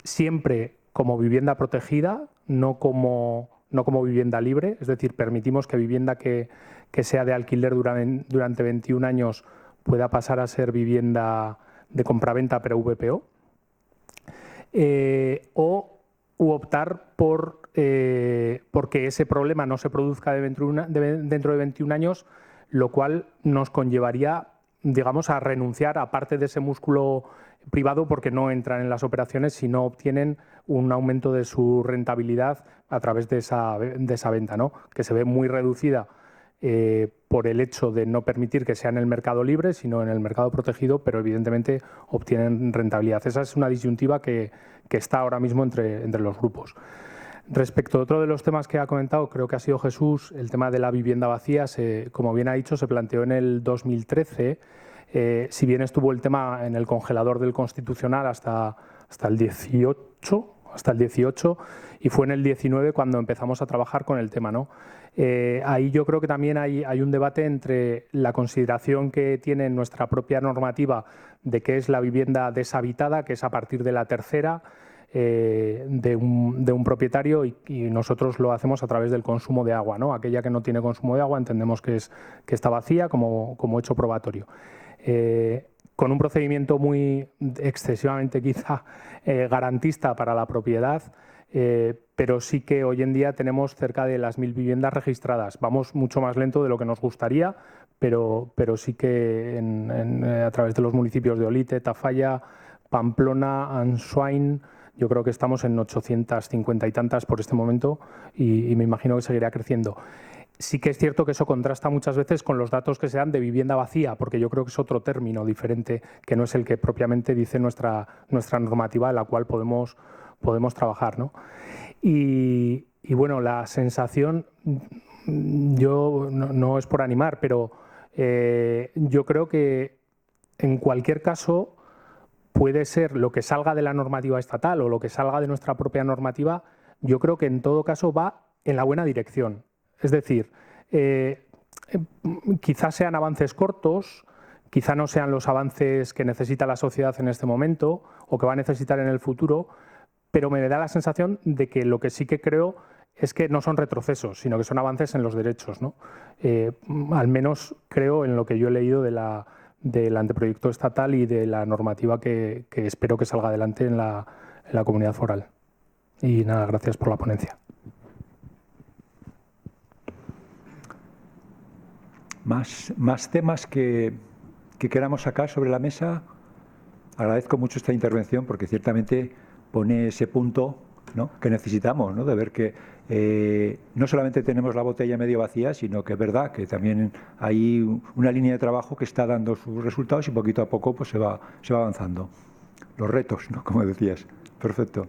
siempre como vivienda protegida, no como vivienda libre, es decir, permitimos que vivienda que sea de alquiler durante 21 años pueda pasar a ser vivienda de compraventa pero VPO. U optar porque ese problema no se produzca dentro de 21 años, lo cual nos conllevaría, digamos, a renunciar a parte de ese músculo privado porque no entran en las operaciones si no obtienen un aumento de su rentabilidad a través de esa venta, ¿no? Que se ve muy reducida por el hecho de no permitir que sea en el mercado libre, sino en el mercado protegido, pero evidentemente obtienen rentabilidad. Esa es una disyuntiva que está ahora mismo entre los grupos. Respecto a otro de los temas que ha comentado, creo que ha sido Jesús, el tema de la vivienda vacía, como bien ha dicho, se planteó en el 2013, si bien estuvo el tema en el congelador del Constitucional hasta el 18, y fue en el 19 cuando empezamos a trabajar con el tema, ¿no? Ahí yo creo que también hay un debate entre la consideración que tiene nuestra propia normativa de qué es la vivienda deshabitada, que es a partir de la tercera de un propietario, y nosotros lo hacemos a través del consumo de agua, ¿no? Aquella que no tiene consumo de agua entendemos que está vacía como hecho probatorio. Con un procedimiento muy excesivamente quizá garantista para la propiedad, pero sí que hoy en día tenemos cerca de las 1000 viviendas registradas. Vamos mucho más lento de lo que nos gustaría, pero sí que a través de los municipios de Olite, Tafalla, Pamplona, Answine, yo creo que estamos en 850 y tantas por este momento y me imagino que seguirá creciendo. Sí que es cierto que eso contrasta muchas veces con los datos que se dan de vivienda vacía, porque yo creo que es otro término diferente que no es el que propiamente dice nuestra normativa en la cual podemos trabajar, ¿no? Y bueno, la sensación, yo no es por animar, pero yo creo que en cualquier caso puede ser lo que salga de la normativa estatal o lo que salga de nuestra propia normativa, yo creo que en todo caso va en la buena dirección. Es decir, quizás sean avances cortos, quizá no sean los avances que necesita la sociedad en este momento o que va a necesitar en el futuro, pero me da la sensación de que lo que sí que creo es que no son retrocesos, sino que son avances en los derechos, ¿no? Al menos creo en lo que yo he leído de del anteproyecto estatal y de la normativa que espero que salga adelante en la comunidad foral. Y nada, gracias por la ponencia. Más temas que queramos sacar sobre la mesa. Agradezco mucho esta intervención porque ciertamente pone ese punto, ¿no?, que necesitamos, ¿no?, de ver que no solamente tenemos la botella medio vacía, sino que es verdad que también hay una línea de trabajo que está dando sus resultados y poquito a poco pues se va avanzando. Los retos, ¿no?, como decías. Perfecto.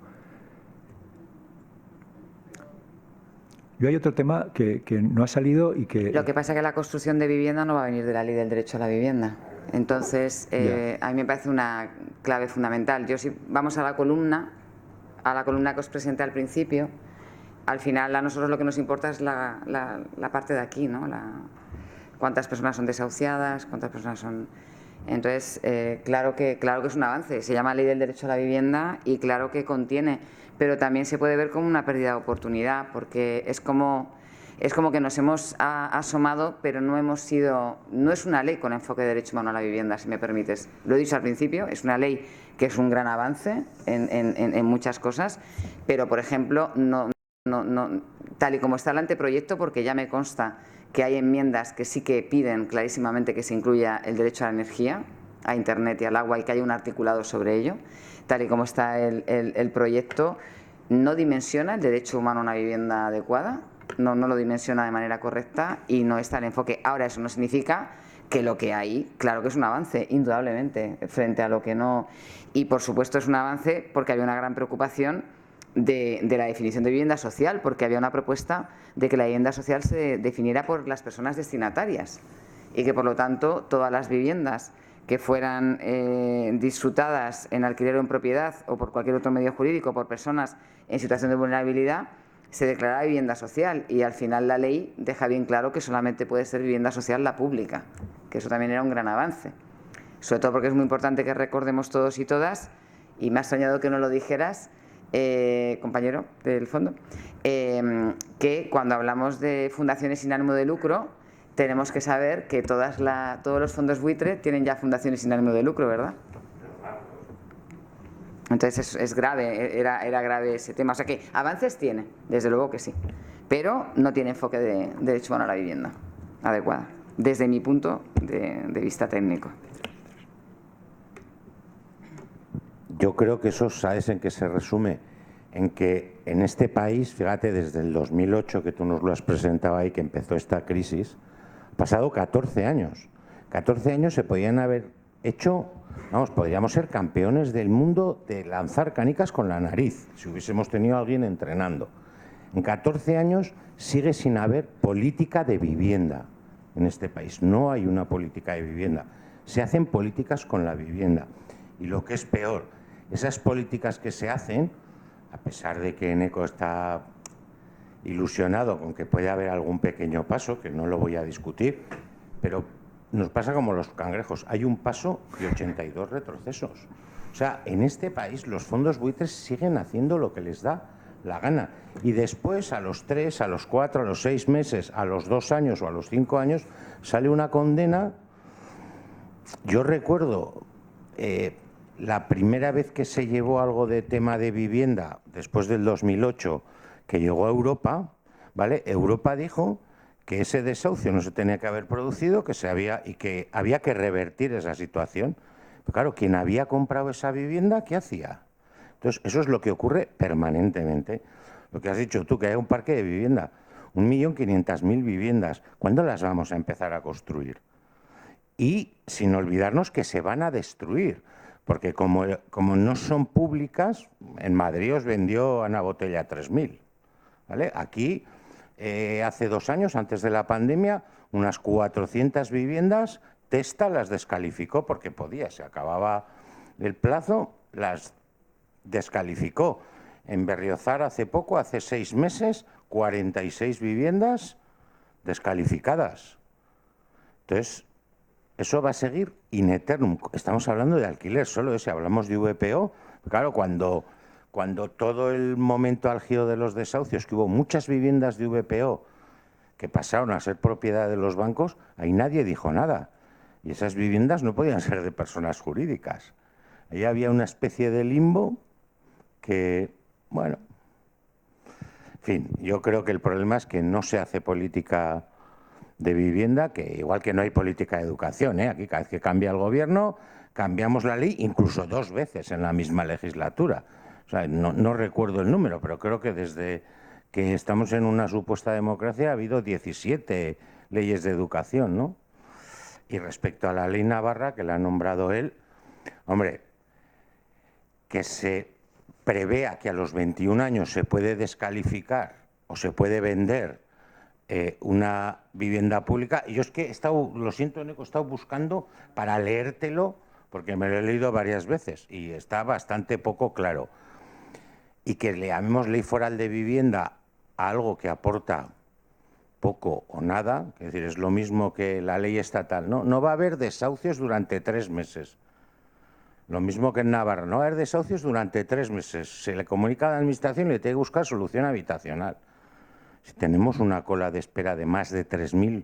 Yo hay otro tema que no ha salido y que... Lo que pasa es que la construcción de vivienda no va a venir de la ley del derecho a la vivienda. Entonces, a mí me parece una clave fundamental. Si vamos a la columna que os presenté al principio, al final a nosotros lo que nos importa es la parte de aquí, ¿no? Cuántas personas son desahuciadas, cuántas personas son... Entonces, claro que es un avance. Se llama Ley del Derecho a la Vivienda y claro que contiene, pero también se puede ver como una pérdida de oportunidad, porque es como que nos hemos asomado, pero no es una ley con enfoque de derecho humano a la vivienda, si me permites. Lo he dicho al principio, es una ley que es un gran avance en muchas cosas, pero, por ejemplo, no, tal y como está el anteproyecto, porque ya me consta que hay enmiendas que sí que piden clarísimamente que se incluya el derecho a la energía, a Internet y al agua, y que haya un articulado sobre ello. Tal y como está el proyecto, no dimensiona el derecho humano a una vivienda adecuada, no lo dimensiona de manera correcta y no está el enfoque. Ahora, eso no significa que lo que hay, claro que es un avance, indudablemente, frente a lo que no... Y, por supuesto, es un avance porque había una gran preocupación de la definición de vivienda social, porque había una propuesta de que la vivienda social se definiera por las personas destinatarias y que, por lo tanto, todas las viviendas que fueran disfrutadas en alquiler o en propiedad o por cualquier otro medio jurídico por personas en situación de vulnerabilidad, se declarara vivienda social, y al final la ley deja bien claro que solamente puede ser vivienda social la pública, que eso también era un gran avance, sobre todo porque es muy importante que recordemos todos y todas, y me ha extrañado que no lo dijeras, compañero del fondo, que cuando hablamos de fundaciones sin ánimo de lucro, tenemos que saber que todos los fondos buitre tienen ya fundaciones sin ánimo de lucro, ¿verdad? Entonces es grave, era grave ese tema. O sea que avances tiene, desde luego que sí, pero no tiene enfoque de derecho humano a la vivienda adecuada, desde mi punto de vista técnico. Yo creo que eso, ¿sabes en qué se resume? En que en este país, fíjate, desde el 2008 que tú nos lo has presentado ahí, que empezó esta crisis, ha pasado 14 años. 14 años se podían haber hecho, vamos, podríamos ser campeones del mundo de lanzar canicas con la nariz, si hubiésemos tenido a alguien entrenando. En 14 años sigue sin haber política de vivienda en este país. No hay una política de vivienda. Se hacen políticas con la vivienda. Y lo que es peor, esas políticas que se hacen, a pesar de que Eneco está ilusionado con que puede haber algún pequeño paso, que no lo voy a discutir, pero nos pasa como los cangrejos, hay un paso y 82 retrocesos. O sea, en este país los fondos buitres siguen haciendo lo que les da la gana. Y después, a los 3, a los 4, a los 6 meses, a los 2 años o a los 5 años, sale una condena. Yo recuerdo la primera vez que se llevó algo de tema de vivienda, después del 2008, que llegó a Europa, ¿vale? Europa dijo que ese desahucio no se tenía que haber producido, y que había que revertir esa situación. Pero claro, quien había comprado esa vivienda, ¿qué hacía? Entonces, eso es lo que ocurre permanentemente. Lo que has dicho tú, que hay un parque de vivienda, 1.500.000 viviendas. ¿Cuándo las vamos a empezar a construir? Y sin olvidarnos que se van a destruir, porque como no son públicas, en Madrid os vendió Ana Botella 3.000, ¿vale? Aquí, hace 2 años, antes de la pandemia, unas 400 viviendas, Testa las descalificó porque podía, se acababa el plazo, las descalificó. En Berriozar hace poco, hace 6 meses, 46 viviendas descalificadas. Entonces, eso va a seguir in eternum. Estamos hablando de alquiler, solo ese. Hablamos de VPO. Claro, cuando todo el momento álgido de los desahucios, que hubo muchas viviendas de VPO que pasaron a ser propiedad de los bancos, ahí nadie dijo nada. y esas viviendas no podían ser de personas jurídicas. Ahí había una especie de limbo que, bueno, en fin, yo creo que el problema es que no se hace política de vivienda, que igual que no hay política de educación, aquí cada vez que cambia el gobierno, cambiamos la ley incluso 2 veces en la misma legislatura. O sea, no recuerdo el número, pero creo que desde que estamos en una supuesta democracia ha habido 17 leyes de educación, ¿no? Y respecto a la ley Navarra, que la ha nombrado él, hombre, que se prevea que a los 21 años se puede descalificar o se puede vender una vivienda pública. Yo es que he estado, lo siento, Neco, he estado buscando para leértelo, porque me lo he leído varias veces y está bastante poco claro. Y que le llamemos ley foral de vivienda a algo que aporta poco o nada, es decir, es lo mismo que la ley estatal, no va a haber desahucios durante 3 meses. Lo mismo que en Navarra, no va a haber desahucios durante 3 meses. Se le comunica a la administración y le tiene que buscar solución habitacional. Si tenemos una cola de espera de más de 3.000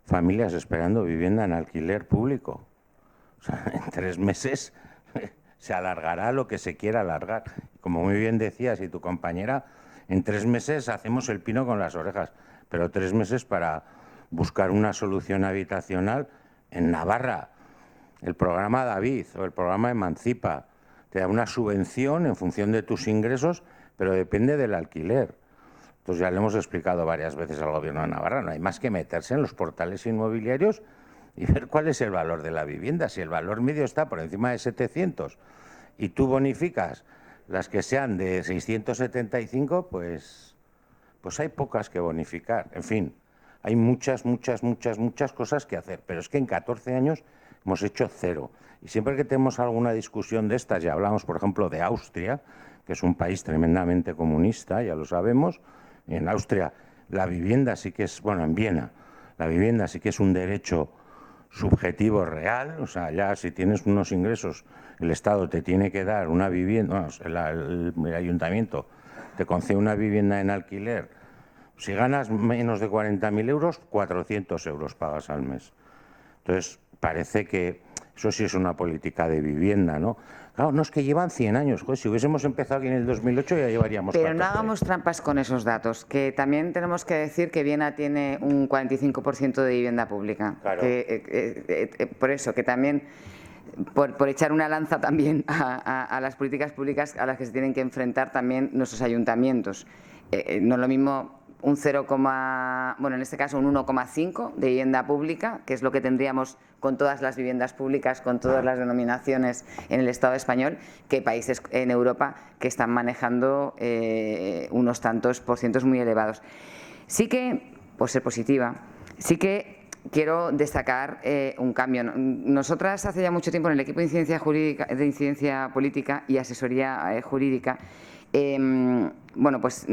familias esperando vivienda en alquiler público, o sea, en 3 meses se alargará lo que se quiera alargar. Como muy bien decías, y tu compañera, en 3 meses hacemos el pino con las orejas, pero 3 meses para buscar una solución habitacional en Navarra. El programa David o el programa Emancipa te da una subvención en función de tus ingresos, pero depende del alquiler. Entonces ya le hemos explicado varias veces al Gobierno de Navarra, no hay más que meterse en los portales inmobiliarios y ver cuál es el valor de la vivienda. Si el valor medio está por encima de 700 y tú bonificas las que sean de 675, pues hay pocas que bonificar. En fin, hay muchas cosas que hacer, pero es que en 14 años hemos hecho 0. Y siempre que tenemos alguna discusión de estas, ya hablamos, por ejemplo, de Austria, que es un país tremendamente comunista, ya lo sabemos. En Austria la vivienda sí que es, bueno, en Viena, la vivienda sí que es un derecho subjetivo real, o sea, ya si tienes unos ingresos, el Estado te tiene que dar una vivienda, el ayuntamiento te concede una vivienda en alquiler. Si ganas menos de 40.000 euros, 400 euros pagas al mes. Entonces, parece que eso sí es una política de vivienda, ¿no? Claro, no es que llevan 100 años. Joder, si hubiésemos empezado aquí en el 2008 ya llevaríamos 14. Pero no hagamos trampas con esos datos, que también tenemos que decir que Viena tiene un 45% de vivienda pública. Claro. Por eso, que también, por echar una lanza también a las políticas públicas a las que se tienen que enfrentar también nuestros ayuntamientos. No es lo mismo un 0, bueno, en este caso un 1,5 de vivienda pública, que es lo que tendríamos con todas las viviendas públicas, con todas las denominaciones en el Estado español, que países en Europa que están manejando unos tantos porcientos muy elevados. Sí que, por ser positiva, sí que quiero destacar un cambio. Nosotras hace ya mucho tiempo en el equipo de incidencia política y asesoría jurídica, bueno, pues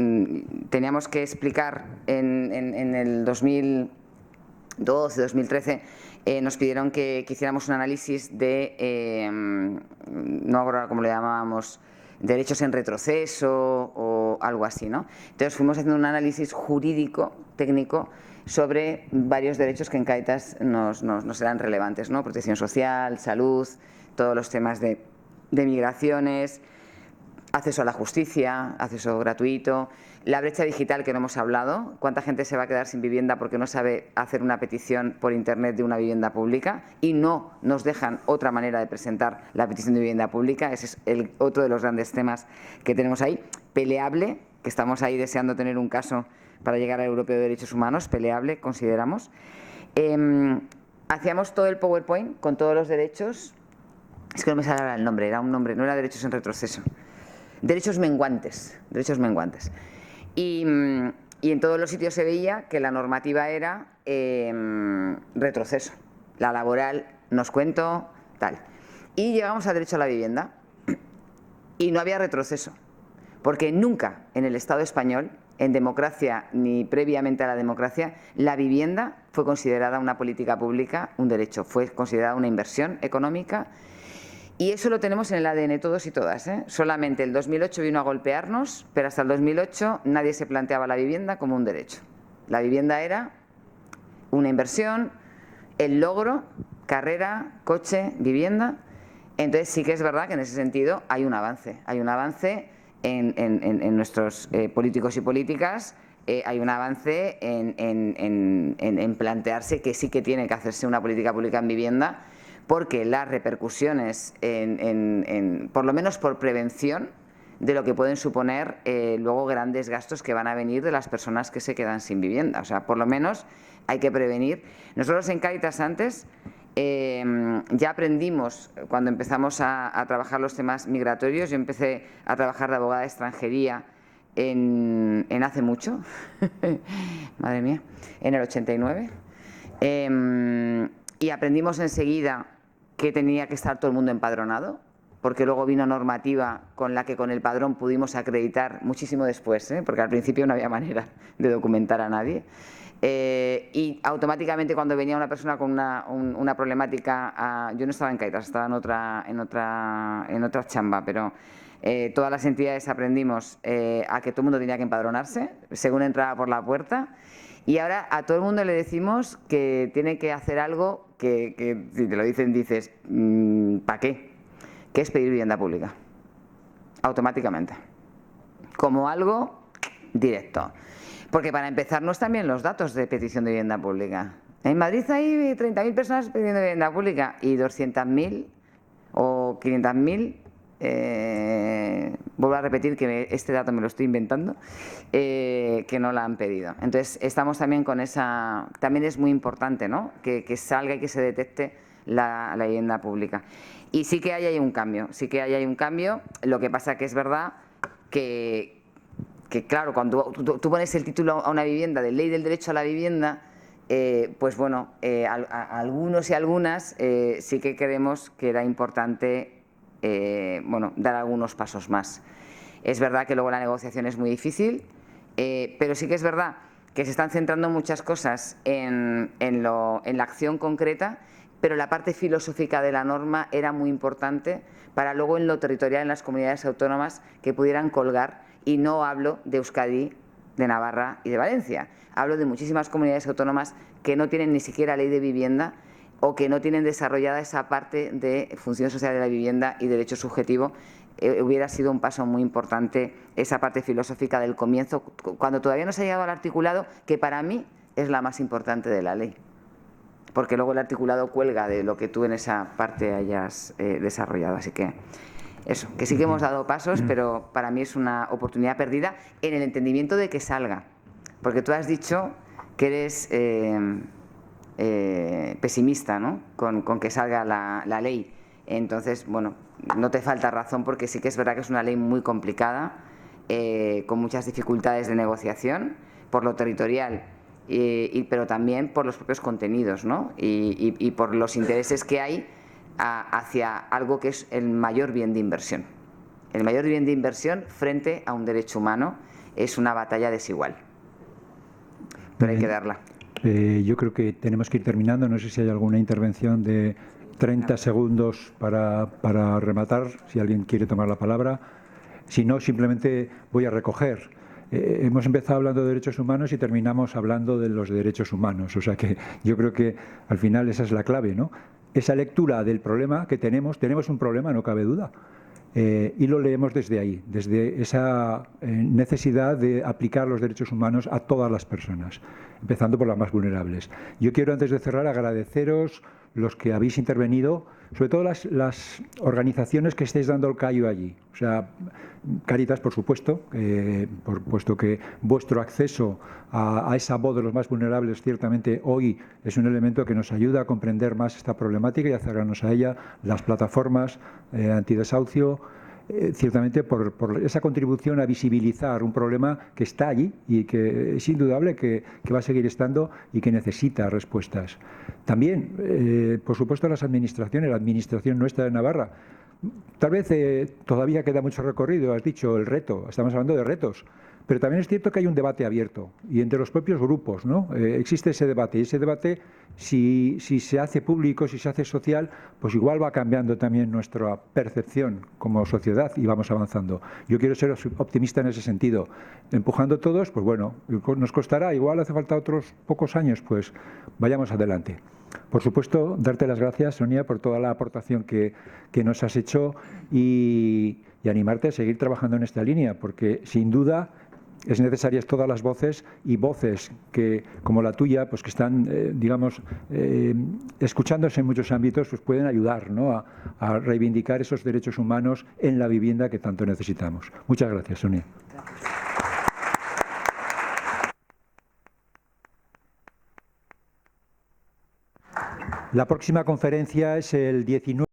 teníamos que explicar en el 2012, 2013, nos pidieron que hiciéramos un análisis de, no ahora cómo le llamábamos, derechos en retroceso o algo así, ¿no? Entonces fuimos haciendo un análisis jurídico, técnico, sobre varios derechos que en Cáritas nos eran relevantes, ¿no? Protección social, salud, todos los temas de migraciones, acceso a la justicia, acceso gratuito, la brecha digital que no hemos hablado, cuánta gente se va a quedar sin vivienda porque no sabe hacer una petición por internet de una vivienda pública y no nos dejan otra manera de presentar la petición de vivienda pública. Ese es otro de los grandes temas que tenemos ahí, peleable, que estamos ahí deseando tener un caso para llegar al Europeo de Derechos Humanos, peleable, consideramos. Hacíamos todo el PowerPoint con todos los derechos, es que no me sale ahora el nombre, era un nombre, no era derechos en retroceso. Derechos menguantes. Y en todos los sitios se veía que la normativa era retroceso. La laboral, nos cuento, tal. Y llegamos al derecho a la vivienda y no había retroceso, porque nunca en el Estado español, en democracia ni previamente a la democracia, la vivienda fue considerada una política pública, un derecho, fue considerada una inversión económica. Y eso lo tenemos en el ADN todos y todas, ¿eh? Solamente el 2008 vino a golpearnos, pero hasta el 2008 nadie se planteaba la vivienda como un derecho. La vivienda era una inversión, el logro carrera, coche, vivienda. Entonces sí que es verdad que en ese sentido hay un avance en nuestros políticos y políticas, hay un avance en plantearse que sí que tiene que hacerse una política pública en vivienda, porque las repercusiones, por lo menos por prevención, de lo que pueden suponer luego grandes gastos que van a venir de las personas que se quedan sin vivienda. O sea, por lo menos hay que prevenir. Nosotros en Cáritas antes ya aprendimos, cuando empezamos a trabajar los temas migratorios, yo empecé a trabajar de abogada de extranjería en hace mucho, madre mía, en el 89, y aprendimos enseguida que tenía que estar todo el mundo empadronado, porque luego vino normativa con la que con el padrón pudimos acreditar muchísimo después, porque al principio no había manera de documentar a nadie. Y automáticamente cuando venía una persona con una problemática, yo no estaba en Cáritas, estaba en otra chamba, pero todas las entidades aprendimos a que todo el mundo tenía que empadronarse según entraba por la puerta, y ahora a todo el mundo le decimos que tiene que hacer algo que si te lo dicen dices, ¿para qué? Que es pedir vivienda pública, automáticamente, como algo directo. Porque para empezar no están bien los datos de petición de vivienda pública. En Madrid hay 30.000 personas pidiendo vivienda pública y 200.000 o 500.000, vuelvo a repetir que este dato me lo estoy inventando, que no la han pedido. Entonces estamos también con esa, también es muy importante, ¿no?, que salga y que se detecte la vivienda pública. Y sí que hay un cambio, lo que pasa que es verdad que claro, cuando tú pones el título a una vivienda de Ley del Derecho a la Vivienda, pues bueno, a algunos y algunas sí que creemos que era importante dar algunos pasos más. Es verdad que luego la negociación es muy difícil, pero sí que es verdad que se están centrando muchas cosas en la acción concreta, pero la parte filosófica de la norma era muy importante para luego en lo territorial, en las comunidades autónomas, que pudieran colgar. Y no hablo de Euskadi, de Navarra y de Valencia. Hablo de muchísimas comunidades autónomas que no tienen ni siquiera ley de vivienda o que no tienen desarrollada esa parte de función social de la vivienda y derecho subjetivo. Hubiera sido un paso muy importante esa parte filosófica del comienzo, cuando todavía no se ha llegado al articulado, que para mí es la más importante de la ley. Porque luego el articulado cuelga de lo que tú en esa parte hayas desarrollado. Así que eso, que sí que hemos dado pasos, pero para mí es una oportunidad perdida en el entendimiento de que salga. Porque tú has dicho que eres pesimista, ¿no?, con que salga la ley. Entonces, bueno, no te falta razón, porque sí que es verdad que es una ley muy complicada, con muchas dificultades de negociación, por lo territorial, pero también por los propios contenidos, ¿no?, y por los intereses que hay hacia algo que es el mayor bien de inversión. El mayor bien de inversión frente a un derecho humano es una batalla desigual, pero hay que darla. Yo creo que tenemos que ir terminando. No sé si hay alguna intervención de 30 segundos para rematar, si alguien quiere tomar la palabra. Si no, simplemente voy a recoger. Hemos empezado hablando de derechos humanos y terminamos hablando de los derechos humanos. O sea que yo creo que al final esa es la clave, ¿no? Esa lectura del problema que tenemos un problema, no cabe duda, y lo leemos desde ahí, desde esa necesidad de aplicar los derechos humanos a todas las personas, empezando por las más vulnerables. Yo quiero, antes de cerrar, agradeceros los que habéis intervenido, sobre todo las organizaciones que estáis dando el callo allí. O sea, Cáritas, por supuesto, puesto que vuestro acceso a esa voz de los más vulnerables ciertamente hoy es un elemento que nos ayuda a comprender más esta problemática y a acercarnos a ella. Las plataformas antidesahucio, ciertamente por esa contribución a visibilizar un problema que está allí y que es indudable que va a seguir estando y que necesita respuestas. También, por supuesto, las administraciones, la administración nuestra de Navarra. Tal vez todavía queda mucho recorrido, has dicho, el reto, estamos hablando de retos, Pero también es cierto que hay un debate abierto y entre los propios grupos, ¿no? Existe ese debate y ese debate, si se hace público, si se hace social, pues igual va cambiando también nuestra percepción como sociedad y vamos avanzando. Yo quiero ser optimista en ese sentido. Empujando todos, pues bueno, nos costará, igual hace falta otros pocos años, pues vayamos adelante. Por supuesto, darte las gracias, Sonia, por toda la aportación que nos has hecho y animarte a seguir trabajando en esta línea, porque sin duda es necesarias todas las voces y voces que, como la tuya, pues que están, digamos, escuchándose en muchos ámbitos, pues pueden ayudar, ¿no?, a reivindicar esos derechos humanos en la vivienda que tanto necesitamos. Muchas gracias, Sonia. La próxima conferencia es el 19.